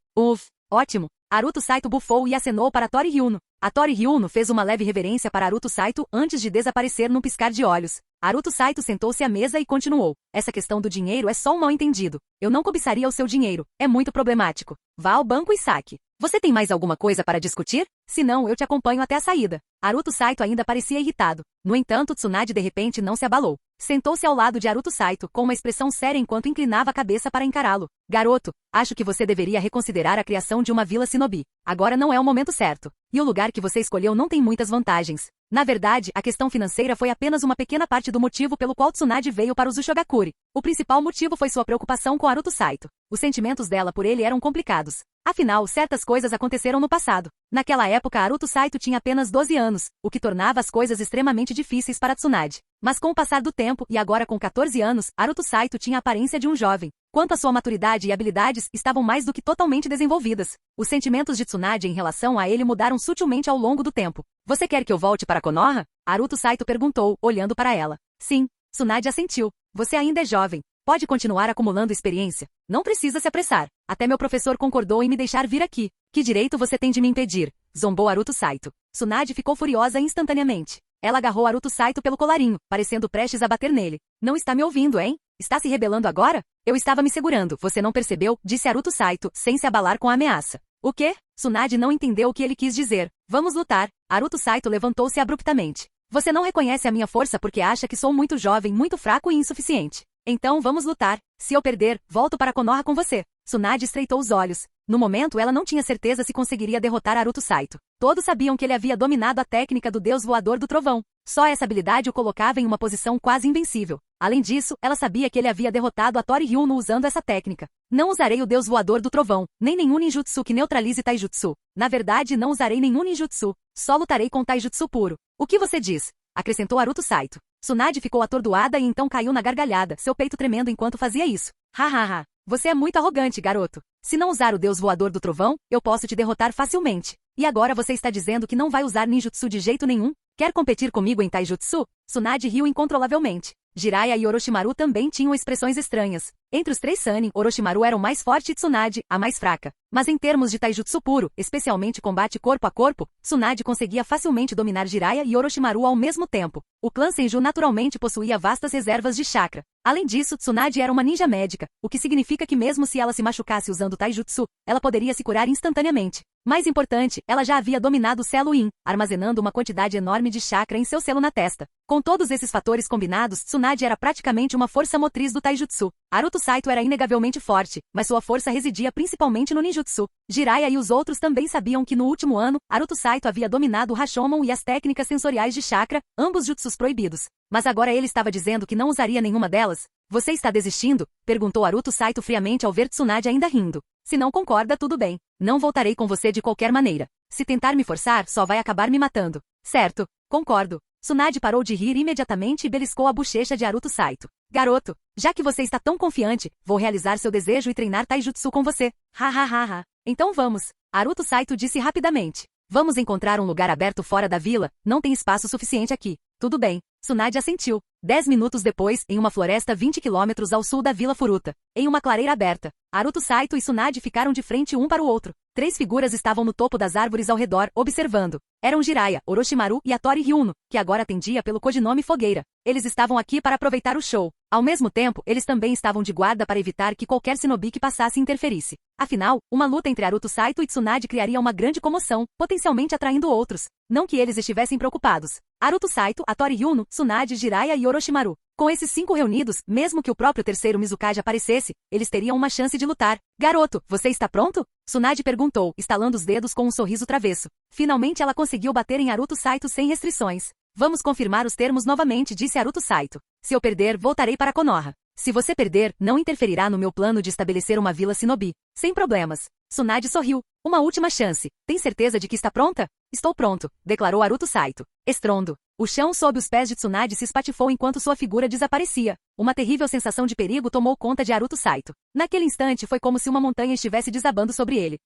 Ótimo. Haruto Saito bufou e acenou para Tori Hyuno. A Tori Hyuno fez uma leve reverência para Haruto Saito antes de desaparecer num piscar de olhos. Haruto Saito sentou-se à mesa e continuou. Essa questão do dinheiro é só um mal-entendido. Eu não cobiçaria o seu dinheiro. É muito problemático. Vá ao banco e saque. Você tem mais alguma coisa para discutir? Se não, eu te acompanho até a saída. Haruto Saito ainda parecia irritado. No entanto, Tsunade de repente não se abalou. Sentou-se ao lado de Haruto Saito com uma expressão séria enquanto inclinava a cabeça para encará-lo. Garoto, acho que você deveria reconsiderar a criação de uma vila shinobi. Agora não é o momento certo. E o lugar que você escolheu não tem muitas vantagens. Na verdade, a questão financeira foi apenas uma pequena parte do motivo pelo qual Tsunade veio para os Ushigakure. O principal motivo foi sua preocupação com Haruto Saito. Os sentimentos dela por ele eram complicados. Afinal, certas coisas aconteceram no passado. Naquela época, Haruto Saito tinha apenas 12 anos, o que tornava as coisas extremamente difíceis para Tsunade. Mas com o passar do tempo, e agora com 14 anos, Haruto Saito tinha a aparência de um jovem. Quanto à sua maturidade e habilidades, estavam mais do que totalmente desenvolvidas. Os sentimentos de Tsunade em relação a ele mudaram sutilmente ao longo do tempo. Você quer que eu volte para Konoha? Haruto Saito perguntou, olhando para ela. Sim, Tsunade assentiu. Você ainda é jovem. Pode continuar acumulando experiência. Não precisa se apressar. Até meu professor concordou em me deixar vir aqui. Que direito você tem de me impedir? Zombou Haruto Saito. Tsunade ficou furiosa instantaneamente. Ela agarrou Haruto Saito pelo colarinho, parecendo prestes a bater nele. Não está me ouvindo, hein? Está se rebelando agora? Eu estava me segurando, você não percebeu? Disse Haruto Saito, sem se abalar com a ameaça. O quê? Tsunade não entendeu o que ele quis dizer. Vamos lutar. Haruto Saito levantou-se abruptamente. Você não reconhece a minha força porque acha que sou muito jovem, muito fraco e insuficiente. Então vamos lutar. Se eu perder, volto para Konoha com você. Tsunade estreitou os olhos. No momento ela não tinha certeza se conseguiria derrotar Haruto Saito. Todos sabiam que ele havia dominado a técnica do deus voador do trovão. Só essa habilidade o colocava em uma posição quase invencível. Além disso, ela sabia que ele havia derrotado a Tori Hyuno usando essa técnica. Não usarei o deus voador do trovão, nem nenhum ninjutsu que neutralize taijutsu. Na verdade, não usarei nenhum ninjutsu. Só lutarei com taijutsu puro. O que você diz? Acrescentou Haruto Saito. Tsunade ficou atordoada e então caiu na gargalhada, seu peito tremendo enquanto fazia isso. Hahaha. Você é muito arrogante, garoto. Se não usar o deus voador do trovão, eu posso te derrotar facilmente. E agora você está dizendo que não vai usar ninjutsu de jeito nenhum? Quer competir comigo em taijutsu? Tsunade riu incontrolavelmente. Jiraiya e Orochimaru também tinham expressões estranhas. Entre os três Sannin, Orochimaru era o mais forte e Tsunade, a mais fraca. Mas em termos de taijutsu puro, especialmente combate corpo a corpo, Tsunade conseguia facilmente dominar Jiraiya e Orochimaru ao mesmo tempo. O clã Senju naturalmente possuía vastas reservas de chakra. Além disso, Tsunade era uma ninja médica, o que significa que mesmo se ela se machucasse usando taijutsu, ela poderia se curar instantaneamente. Mais importante, ela já havia dominado o selo Yin, armazenando uma quantidade enorme de chakra em seu selo na testa. Com todos esses fatores combinados, Tsunade era praticamente uma força motriz do taijutsu. Haruto Saito era inegavelmente forte, mas sua força residia principalmente no ninjutsu. Jiraiya e os outros também sabiam que no último ano, Haruto Saito havia dominado o Rashomon e as técnicas sensoriais de chakra, ambos jutsus proibidos. Mas agora ele estava dizendo que não usaria nenhuma delas. Você está desistindo? Perguntou Haruto Saito friamente ao ver Tsunade ainda rindo. Se não concorda, tudo bem. Não voltarei com você de qualquer maneira. Se tentar me forçar, só vai acabar me matando. Certo, concordo. Tsunade parou de rir imediatamente e beliscou a bochecha de Haruto Saito. Garoto, já que você está tão confiante, vou realizar seu desejo e treinar taijutsu com você. Ha. Então vamos. Haruto Saito disse rapidamente. Vamos encontrar um lugar aberto fora da vila, não tem espaço suficiente aqui. Tudo bem. Tsunade assentiu. 10 minutos depois, em uma floresta 20 quilômetros ao sul da Vila Furuta, em uma clareira aberta, Haruto Saito e Tsunade ficaram de frente um para o outro. 3 figuras estavam no topo das árvores ao redor, observando. Eram Jiraiya, Orochimaru e a Tori Hyuno, que agora atendia pelo codinome Fogueira. Eles estavam aqui para aproveitar o show. Ao mesmo tempo, eles também estavam de guarda para evitar que qualquer shinobi que passasse interferisse. Afinal, uma luta entre Haruto Saito e Tsunade criaria uma grande comoção, potencialmente atraindo outros. Não que eles estivessem preocupados. Haruto Saito, a Tori Hyuno, Tsunade, Jiraiya e Orochimaru. Com esses 5 reunidos, mesmo que o próprio terceiro Mizukage aparecesse, eles teriam uma chance de lutar. Garoto, você está pronto? Tsunade perguntou, estalando os dedos com um sorriso travesso. Finalmente ela conseguiu bater em Haruto Saito sem restrições. Vamos confirmar os termos novamente, disse Haruto Saito. Se eu perder, voltarei para Konoha. Se você perder, não interferirá no meu plano de estabelecer uma vila Shinobi. Sem problemas. Tsunade sorriu. Uma última chance. Tem certeza de que está pronta? Estou pronto, declarou Haruto Saito. Estrondo. O chão sob os pés de Tsunade se espatifou enquanto sua figura desaparecia. Uma terrível sensação de perigo tomou conta de Haruto Saito. Naquele instante foi como se uma montanha estivesse desabando sobre ele.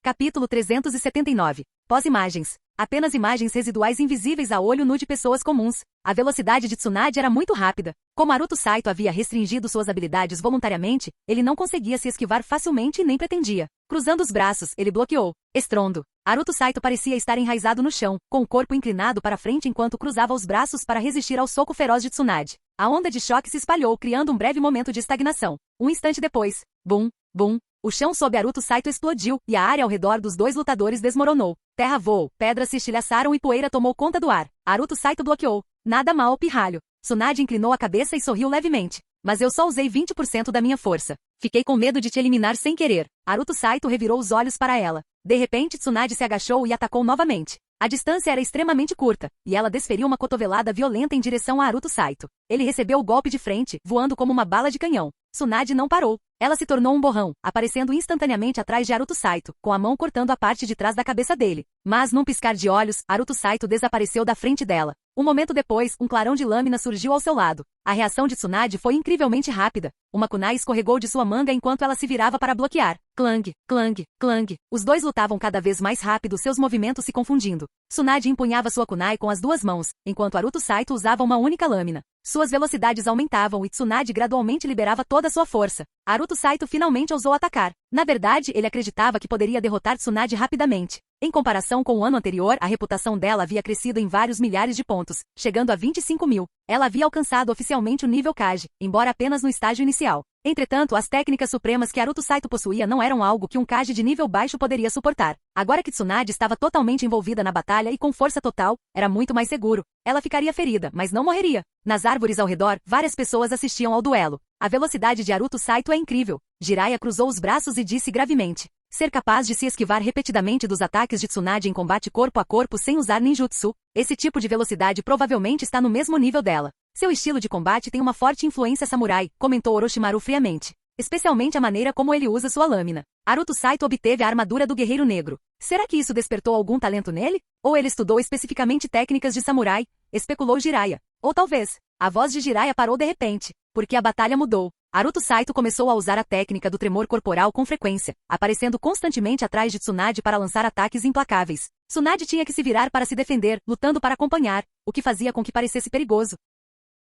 Capítulo 379. Pós-imagens. Apenas imagens residuais invisíveis a olho nu de pessoas comuns. A velocidade de Tsunade era muito rápida. Como Haruto Saito havia restringido suas habilidades voluntariamente, ele não conseguia se esquivar facilmente e nem pretendia. Cruzando os braços, ele bloqueou. Estrondo. Haruto Saito parecia estar enraizado no chão, com o corpo inclinado para frente enquanto cruzava os braços para resistir ao soco feroz de Tsunade. A onda de choque se espalhou, criando um breve momento de estagnação. Um instante depois, bum, bum, o chão sob Haruto Saito explodiu, e a área ao redor dos dois lutadores desmoronou. Terra voou, pedras se estilhaçaram e poeira tomou conta do ar. Haruto Saito bloqueou. Nada mal, pirralho. Tsunade inclinou a cabeça e sorriu levemente. Mas eu só usei 20% da minha força. Fiquei com medo de te eliminar sem querer. Haruto Saito revirou os olhos para ela. De repente, Tsunade se agachou e atacou novamente. A distância era extremamente curta, e ela desferiu uma cotovelada violenta em direção a Haruto Saito. Ele recebeu o golpe de frente, voando como uma bala de canhão. Tsunade não parou. Ela se tornou um borrão, aparecendo instantaneamente atrás de Haruto Saito, com a mão cortando a parte de trás da cabeça dele. Mas, num piscar de olhos, Haruto Saito desapareceu da frente dela. Um momento depois, um clarão de lâmina surgiu ao seu lado. A reação de Tsunade foi incrivelmente rápida. Uma kunai escorregou de sua manga enquanto ela se virava para bloquear. Clang, clang, clang. Os dois lutavam cada vez mais rápido, seus movimentos se confundindo. Tsunade empunhava sua kunai com as duas mãos, enquanto Haruto Saito usava uma única lâmina. Suas velocidades aumentavam e Tsunade gradualmente liberava toda a sua força. Haruto Saito finalmente ousou atacar. Na verdade, ele acreditava que poderia derrotar Tsunade rapidamente. Em comparação com o ano anterior, a reputação dela havia crescido em vários milhares de pontos, chegando a 25.000. Ela havia alcançado oficialmente o nível Kage, embora apenas no estágio inicial. Entretanto, as técnicas supremas que Haruto Saito possuía não eram algo que um Kage de nível baixo poderia suportar. Agora que Tsunade estava totalmente envolvida na batalha e com força total, era muito mais seguro. Ela ficaria ferida, mas não morreria. Nas árvores ao redor, várias pessoas assistiam ao duelo. A velocidade de Haruto Saito é incrível. Jiraiya cruzou os braços e disse gravemente. Ser capaz de se esquivar repetidamente dos ataques de Tsunade em combate corpo a corpo sem usar ninjutsu, esse tipo de velocidade provavelmente está no mesmo nível dela. Seu estilo de combate tem uma forte influência samurai, comentou Orochimaru friamente. Especialmente a maneira como ele usa sua lâmina. Haruto Saito obteve a armadura do Guerreiro Negro. Será que isso despertou algum talento nele? Ou ele estudou especificamente técnicas de samurai? Especulou Jiraiya. Ou talvez, a voz de Jiraiya parou de repente, porque a batalha mudou. Haruto Saito começou a usar a técnica do tremor corporal com frequência, aparecendo constantemente atrás de Tsunade para lançar ataques implacáveis. Tsunade tinha que se virar para se defender, lutando para acompanhar, o que fazia com que parecesse perigoso.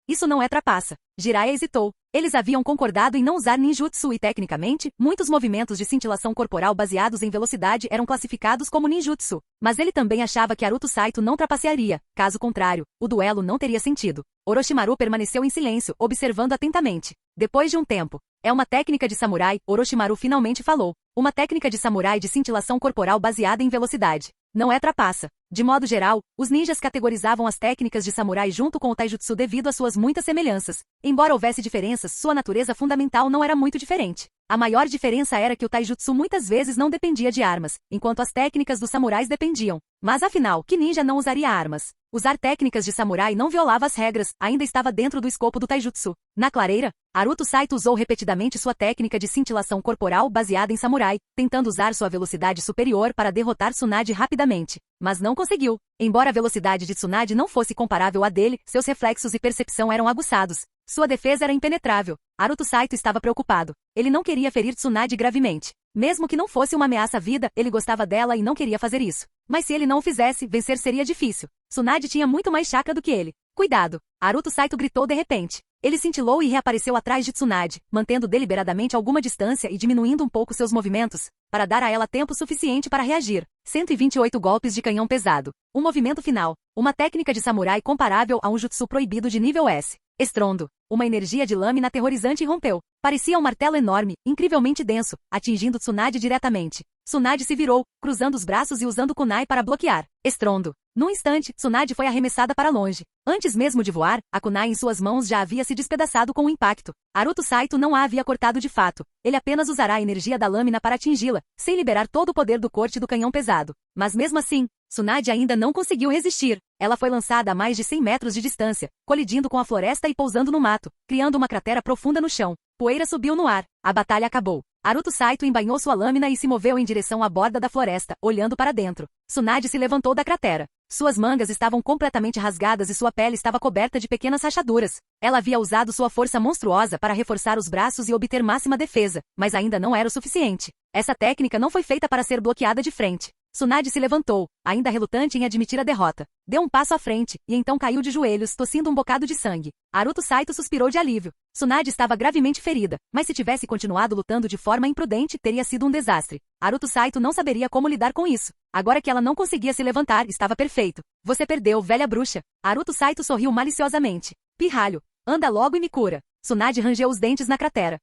Isso não é trapaça. Jiraiya hesitou. Eles haviam concordado em não usar ninjutsu e, tecnicamente, muitos movimentos de cintilação corporal baseados em velocidade eram classificados como ninjutsu. Mas ele também achava que Haruto Saito não trapacearia. Caso contrário, o duelo não teria sentido. Orochimaru permaneceu em silêncio, observando atentamente. Depois de um tempo, é uma técnica de samurai, Orochimaru finalmente falou. Uma técnica de samurai de cintilação corporal baseada em velocidade. Não é trapaça. De modo geral, os ninjas categorizavam as técnicas de samurai junto com o taijutsu devido às suas muitas semelhanças. Embora houvesse diferenças, sua natureza fundamental não era muito diferente. A maior diferença era que o taijutsu muitas vezes não dependia de armas, enquanto as técnicas dos samurais dependiam. Mas afinal, que ninja não usaria armas? Usar técnicas de samurai não violava as regras, ainda estava dentro do escopo do taijutsu. Na clareira, Haruto Saito usou repetidamente sua técnica de cintilação corporal baseada em samurai, tentando usar sua velocidade superior para derrotar Tsunade rapidamente. Mas não conseguiu. Embora a velocidade de Tsunade não fosse comparável à dele, seus reflexos e percepção eram aguçados. Sua defesa era impenetrável. Haruto Saito estava preocupado. Ele não queria ferir Tsunade gravemente. Mesmo que não fosse uma ameaça à vida, ele gostava dela e não queria fazer isso. Mas se ele não o fizesse, vencer seria difícil. Tsunade tinha muito mais chakra do que ele. Cuidado! Haruto Saito gritou de repente. Ele cintilou e reapareceu atrás de Tsunade, mantendo deliberadamente alguma distância e diminuindo um pouco seus movimentos, para dar a ela tempo suficiente para reagir. 128 golpes de canhão pesado. Um movimento final. Uma técnica de samurai comparável a um jutsu proibido de nível S. Estrondo. Uma energia de lâmina aterrorizante rompeu. Parecia um martelo enorme, incrivelmente denso, atingindo Tsunade diretamente. Tsunade se virou, cruzando os braços e usando kunai para bloquear. Estrondo. Num instante, Tsunade foi arremessada para longe. Antes mesmo de voar, a kunai em suas mãos já havia se despedaçado com o impacto. Haruto Saito não a havia cortado de fato. Ele apenas usará a energia da lâmina para atingi-la, sem liberar todo o poder do corte do canhão pesado. Mas mesmo assim, Tsunade ainda não conseguiu resistir. Ela foi lançada a mais de 100 metros de distância, colidindo com a floresta e pousando no mato, criando uma cratera profunda no chão. Poeira subiu no ar. A batalha acabou. Naruto Saito embainhou sua lâmina e se moveu em direção à borda da floresta, olhando para dentro. Tsunade se levantou da cratera. Suas mangas estavam completamente rasgadas e sua pele estava coberta de pequenas rachaduras. Ela havia usado sua força monstruosa para reforçar os braços e obter máxima defesa, mas ainda não era o suficiente. Essa técnica não foi feita para ser bloqueada de frente. Tsunade se levantou, ainda relutante em admitir a derrota. Deu um passo à frente, e então caiu de joelhos, tossindo um bocado de sangue. Naruto Saito suspirou de alívio. Tsunade estava gravemente ferida, mas se tivesse continuado lutando de forma imprudente, teria sido um desastre. Naruto Saito não saberia como lidar com isso. Agora que ela não conseguia se levantar, estava perfeito. Você perdeu, velha bruxa. Naruto Saito sorriu maliciosamente. Pirralho, anda logo e me cura. Tsunade rangeu os dentes na cratera.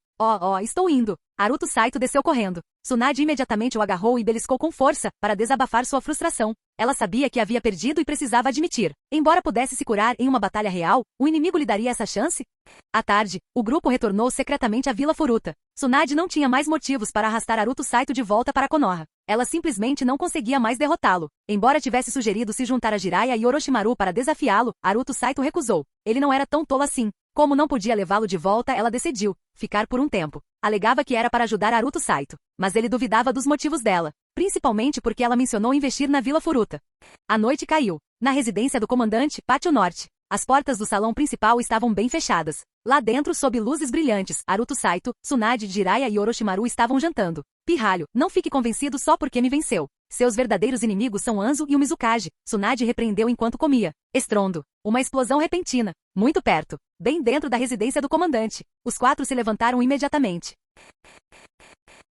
Estou indo. Naruto Saito desceu correndo. Tsunade imediatamente o agarrou e beliscou com força, para desabafar sua frustração. Ela sabia que havia perdido e precisava admitir. Embora pudesse se curar em uma batalha real, o inimigo lhe daria essa chance? À tarde, o grupo retornou secretamente à Vila Furuta. Tsunade não tinha mais motivos para arrastar Naruto Saito de volta para Konoha. Ela simplesmente não conseguia mais derrotá-lo. Embora tivesse sugerido se juntar a Jiraiya e Orochimaru para desafiá-lo, Naruto Saito recusou. Ele não era tão tolo assim. Como não podia levá-lo de volta, ela decidiu ficar por um tempo. Alegava que era para ajudar Naruto Saito, mas ele duvidava dos motivos dela, principalmente porque ela mencionou investir na Vila Furuta. A noite caiu. Na residência do comandante, Pátio Norte. As portas do salão principal estavam bem fechadas. Lá dentro, sob luzes brilhantes, Naruto Saito, Tsunade, Jiraiya e Orochimaru estavam jantando. Pirralho, não fique convencido só porque me venceu. Seus verdadeiros inimigos são Anzo e o Mizukage. Tsunade repreendeu enquanto comia. Estrondo. Uma explosão repentina. Muito perto. Bem dentro da residência do comandante. Os quatro se levantaram imediatamente.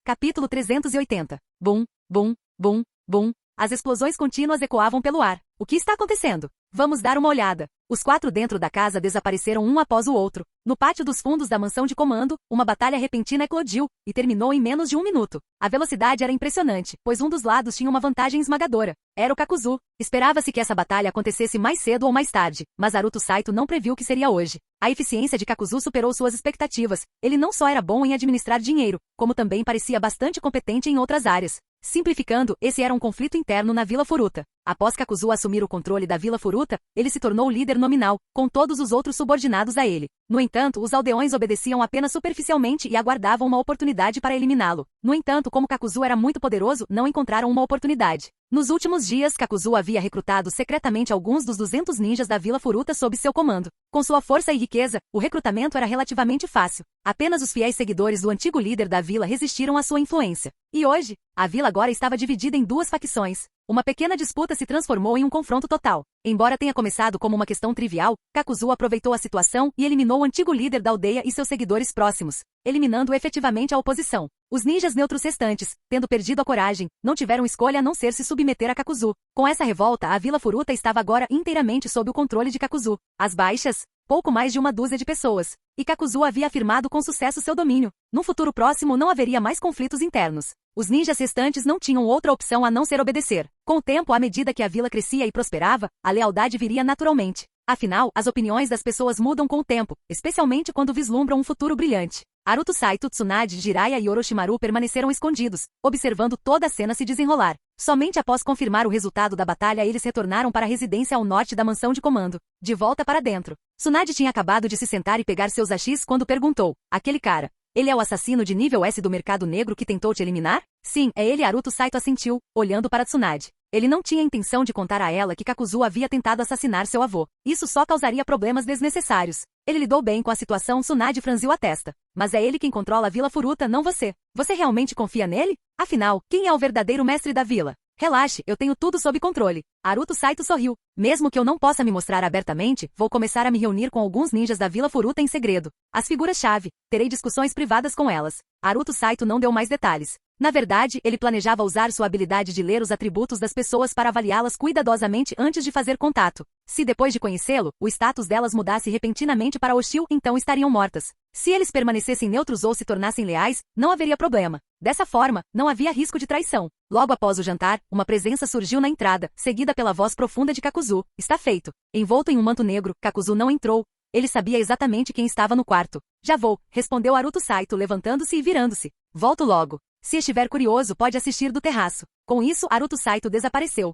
Capítulo 380. Bum, bum, bum, bum. As explosões contínuas ecoavam pelo ar. O que está acontecendo? Vamos dar uma olhada. Os quatro dentro da casa desapareceram um após o outro. No pátio dos fundos da mansão de comando, uma batalha repentina eclodiu, e terminou em menos de 1 minuto. A velocidade era impressionante, pois um dos lados tinha uma vantagem esmagadora. Era o Kakuzu. Esperava-se que essa batalha acontecesse mais cedo ou mais tarde, mas Naruto Saito não previu que seria hoje. A eficiência de Kakuzu superou suas expectativas. Ele não só era bom em administrar dinheiro, como também parecia bastante competente em outras áreas. Simplificando, esse era um conflito interno na Vila Furuta. Após Kakuzu assumir o controle da Vila Furuta, ele se tornou o líder nominal, com todos os outros subordinados a ele. No entanto, os aldeões obedeciam apenas superficialmente e aguardavam uma oportunidade para eliminá-lo. No entanto, como Kakuzu era muito poderoso, não encontraram uma oportunidade. Nos últimos dias, Kakuzu havia recrutado secretamente alguns dos 200 ninjas da Vila Furuta sob seu comando. Com sua força e riqueza, o recrutamento era relativamente fácil. Apenas os fiéis seguidores do antigo líder da vila resistiram à sua influência. E hoje, a vila agora estava dividida em duas facções. Uma pequena disputa se transformou em um confronto total. Embora tenha começado como uma questão trivial, Kakuzu aproveitou a situação e eliminou o antigo líder da aldeia e seus seguidores próximos, eliminando efetivamente a oposição. Os ninjas neutros restantes, tendo perdido a coragem, não tiveram escolha a não ser se submeter a Kakuzu. Com essa revolta, a Vila Furuta estava agora inteiramente sob o controle de Kakuzu. As baixas? Pouco mais de 1 dúzia de pessoas. E Kakuzu havia afirmado com sucesso seu domínio. No futuro próximo não haveria mais conflitos internos. Os ninjas restantes não tinham outra opção a não ser obedecer. Com o tempo, à medida que a vila crescia e prosperava, a lealdade viria naturalmente. Afinal, as opiniões das pessoas mudam com o tempo, especialmente quando vislumbram um futuro brilhante. Naruto Saito, Tsunade, Jiraiya e Orochimaru permaneceram escondidos, observando toda a cena se desenrolar. Somente após confirmar o resultado da batalha eles retornaram para a residência ao norte da mansão de comando. De volta para dentro. Tsunade tinha acabado de se sentar e pegar seus hashis quando perguntou. Aquele cara. Ele é o assassino de nível S do mercado negro que tentou te eliminar? Sim, é ele. Naruto Saito assentiu, olhando para Tsunade. Ele não tinha intenção de contar a ela que Kakuzu havia tentado assassinar seu avô. Isso só causaria problemas desnecessários. Ele lidou bem com a situação. Tsunade franziu a testa. Mas é ele quem controla a Vila Furuta, não você. Você realmente confia nele? Afinal, quem é o verdadeiro mestre da vila? Relaxe, eu tenho tudo sob controle. Naruto Saito sorriu. Mesmo que eu não possa me mostrar abertamente, vou começar a me reunir com alguns ninjas da Vila Furuta em segredo. As figuras-chave, terei discussões privadas com elas. Naruto Saito não deu mais detalhes. Na verdade, ele planejava usar sua habilidade de ler os atributos das pessoas para avaliá-las cuidadosamente antes de fazer contato. Se depois de conhecê-lo, o status delas mudasse repentinamente para hostil, então estariam mortas. Se eles permanecessem neutros ou se tornassem leais, não haveria problema. Dessa forma, não havia risco de traição. Logo após o jantar, uma presença surgiu na entrada, seguida pela voz profunda de Kakuzu. Está feito. Envolto em um manto negro, Kakuzu não entrou. Ele sabia exatamente quem estava no quarto. Já vou, respondeu Naruto Saito levantando-se e virando-se. Volto logo. Se estiver curioso pode assistir do terraço. Com isso, Naruto Saito desapareceu.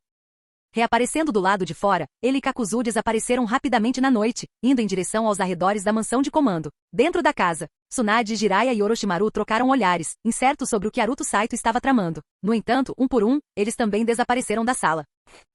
Reaparecendo do lado de fora, ele e Kakuzu desapareceram rapidamente na noite, indo em direção aos arredores da mansão de comando. Dentro da casa, Tsunade, Jiraiya e Orochimaru trocaram olhares, incertos sobre o que Naruto Saito estava tramando. No entanto, um por um, eles também desapareceram da sala.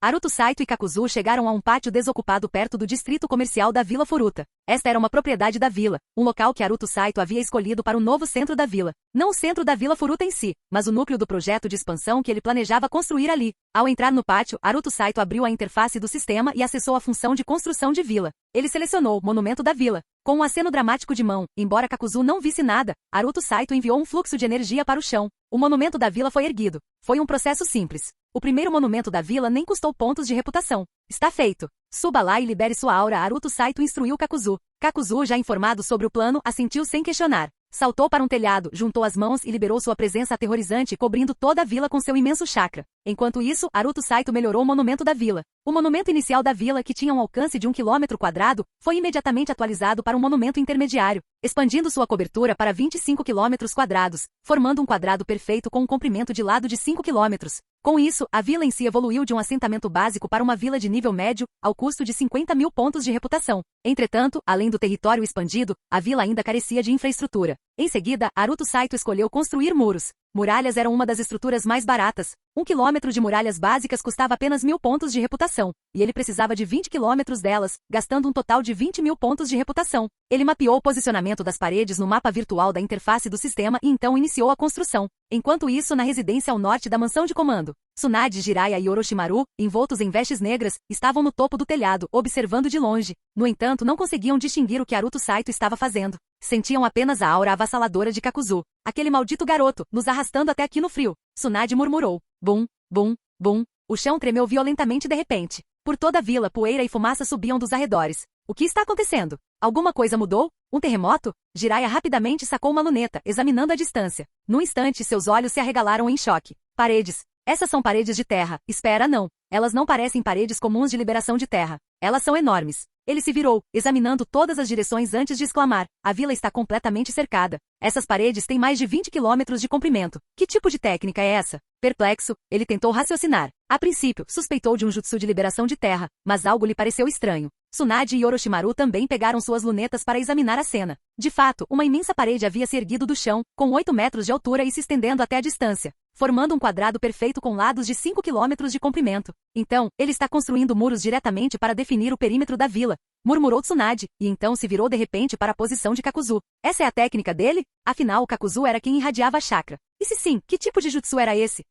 Naruto Saito e Kakuzu chegaram a um pátio desocupado perto do distrito comercial da Vila Furuta. Esta era uma propriedade da vila, um local que Naruto Saito havia escolhido para o novo centro da vila. Não o centro da Vila Furuta em si, mas o núcleo do projeto de expansão que ele planejava construir ali. Ao entrar no pátio, Naruto Saito abriu a interface do sistema e acessou a função de construção de vila. Ele selecionou o monumento da vila. Com um aceno dramático de mão, embora Kakuzu não visse nada, Naruto Saito enviou um fluxo de energia para o chão. O monumento da vila foi erguido. Foi um processo simples. O primeiro monumento da vila nem custou pontos de reputação. Está feito. Suba lá e libere sua aura. Naruto Saito instruiu Kakuzu. Kakuzu, já informado sobre o plano, assentiu sem questionar. Saltou para um telhado, juntou as mãos e liberou sua presença aterrorizante, cobrindo toda a vila com seu imenso chakra. Enquanto isso, Naruto Saito melhorou o monumento da vila. O monumento inicial da vila, que tinha um alcance de 1 km², foi imediatamente atualizado para um monumento intermediário, expandindo sua cobertura para 25 km², formando um quadrado perfeito com um comprimento de lado de 5 km. Com isso, a vila em si evoluiu de um assentamento básico para uma vila de nível médio, ao custo de 50 mil pontos de reputação. Entretanto, além do território expandido, a vila ainda carecia de infraestrutura. Em seguida, Naruto Saito escolheu construir muros. Muralhas eram uma das estruturas mais baratas. 1 quilômetro de muralhas básicas custava apenas 1000 pontos de reputação, e ele precisava de 20 quilômetros delas, gastando um total de 20 mil pontos de reputação. Ele mapeou o posicionamento das paredes no mapa virtual da interface do sistema e então iniciou a construção. Enquanto isso, na residência ao norte da mansão de comando, Tsunade, Jiraiya e Orochimaru, envoltos em vestes negras, estavam no topo do telhado, observando de longe. No entanto, não conseguiam distinguir o que Naruto Saito estava fazendo. Sentiam apenas a aura avassaladora de Kakuzu. Aquele maldito garoto, nos arrastando até aqui no frio. Tsunade murmurou. Bum, bum, bum. O chão tremeu violentamente de repente. Por toda a vila, poeira e fumaça subiam dos arredores. O que está acontecendo? Alguma coisa mudou? Um terremoto? Jiraiya rapidamente sacou uma luneta, examinando a distância. Num instante, seus olhos se arregalaram em choque. Paredes. Essas são paredes de terra. Espera, não. Elas não parecem paredes comuns de liberação de terra. Elas são enormes. Ele se virou, examinando todas as direções antes de exclamar. A vila está completamente cercada. Essas paredes têm mais de 20 quilômetros de comprimento. Que tipo de técnica é essa? Perplexo, ele tentou raciocinar. A princípio, suspeitou de um jutsu de liberação de terra, mas algo lhe pareceu estranho. Tsunade e Orochimaru também pegaram suas lunetas para examinar a cena. De fato, uma imensa parede havia se erguido do chão, com 8 metros de altura e se estendendo até a distância, formando um quadrado perfeito com lados de 5 quilômetros de comprimento. Então, ele está construindo muros diretamente para definir o perímetro da vila, murmurou Tsunade, e então se virou de repente para a posição de Kakuzu. Essa é a técnica dele? Afinal, Kakuzu era quem irradiava a chakra. E se sim, que tipo de jutsu era esse?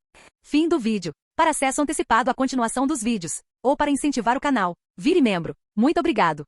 Fim do vídeo. Para acesso antecipado à continuação dos vídeos, ou para incentivar o canal, vire membro. Muito obrigado.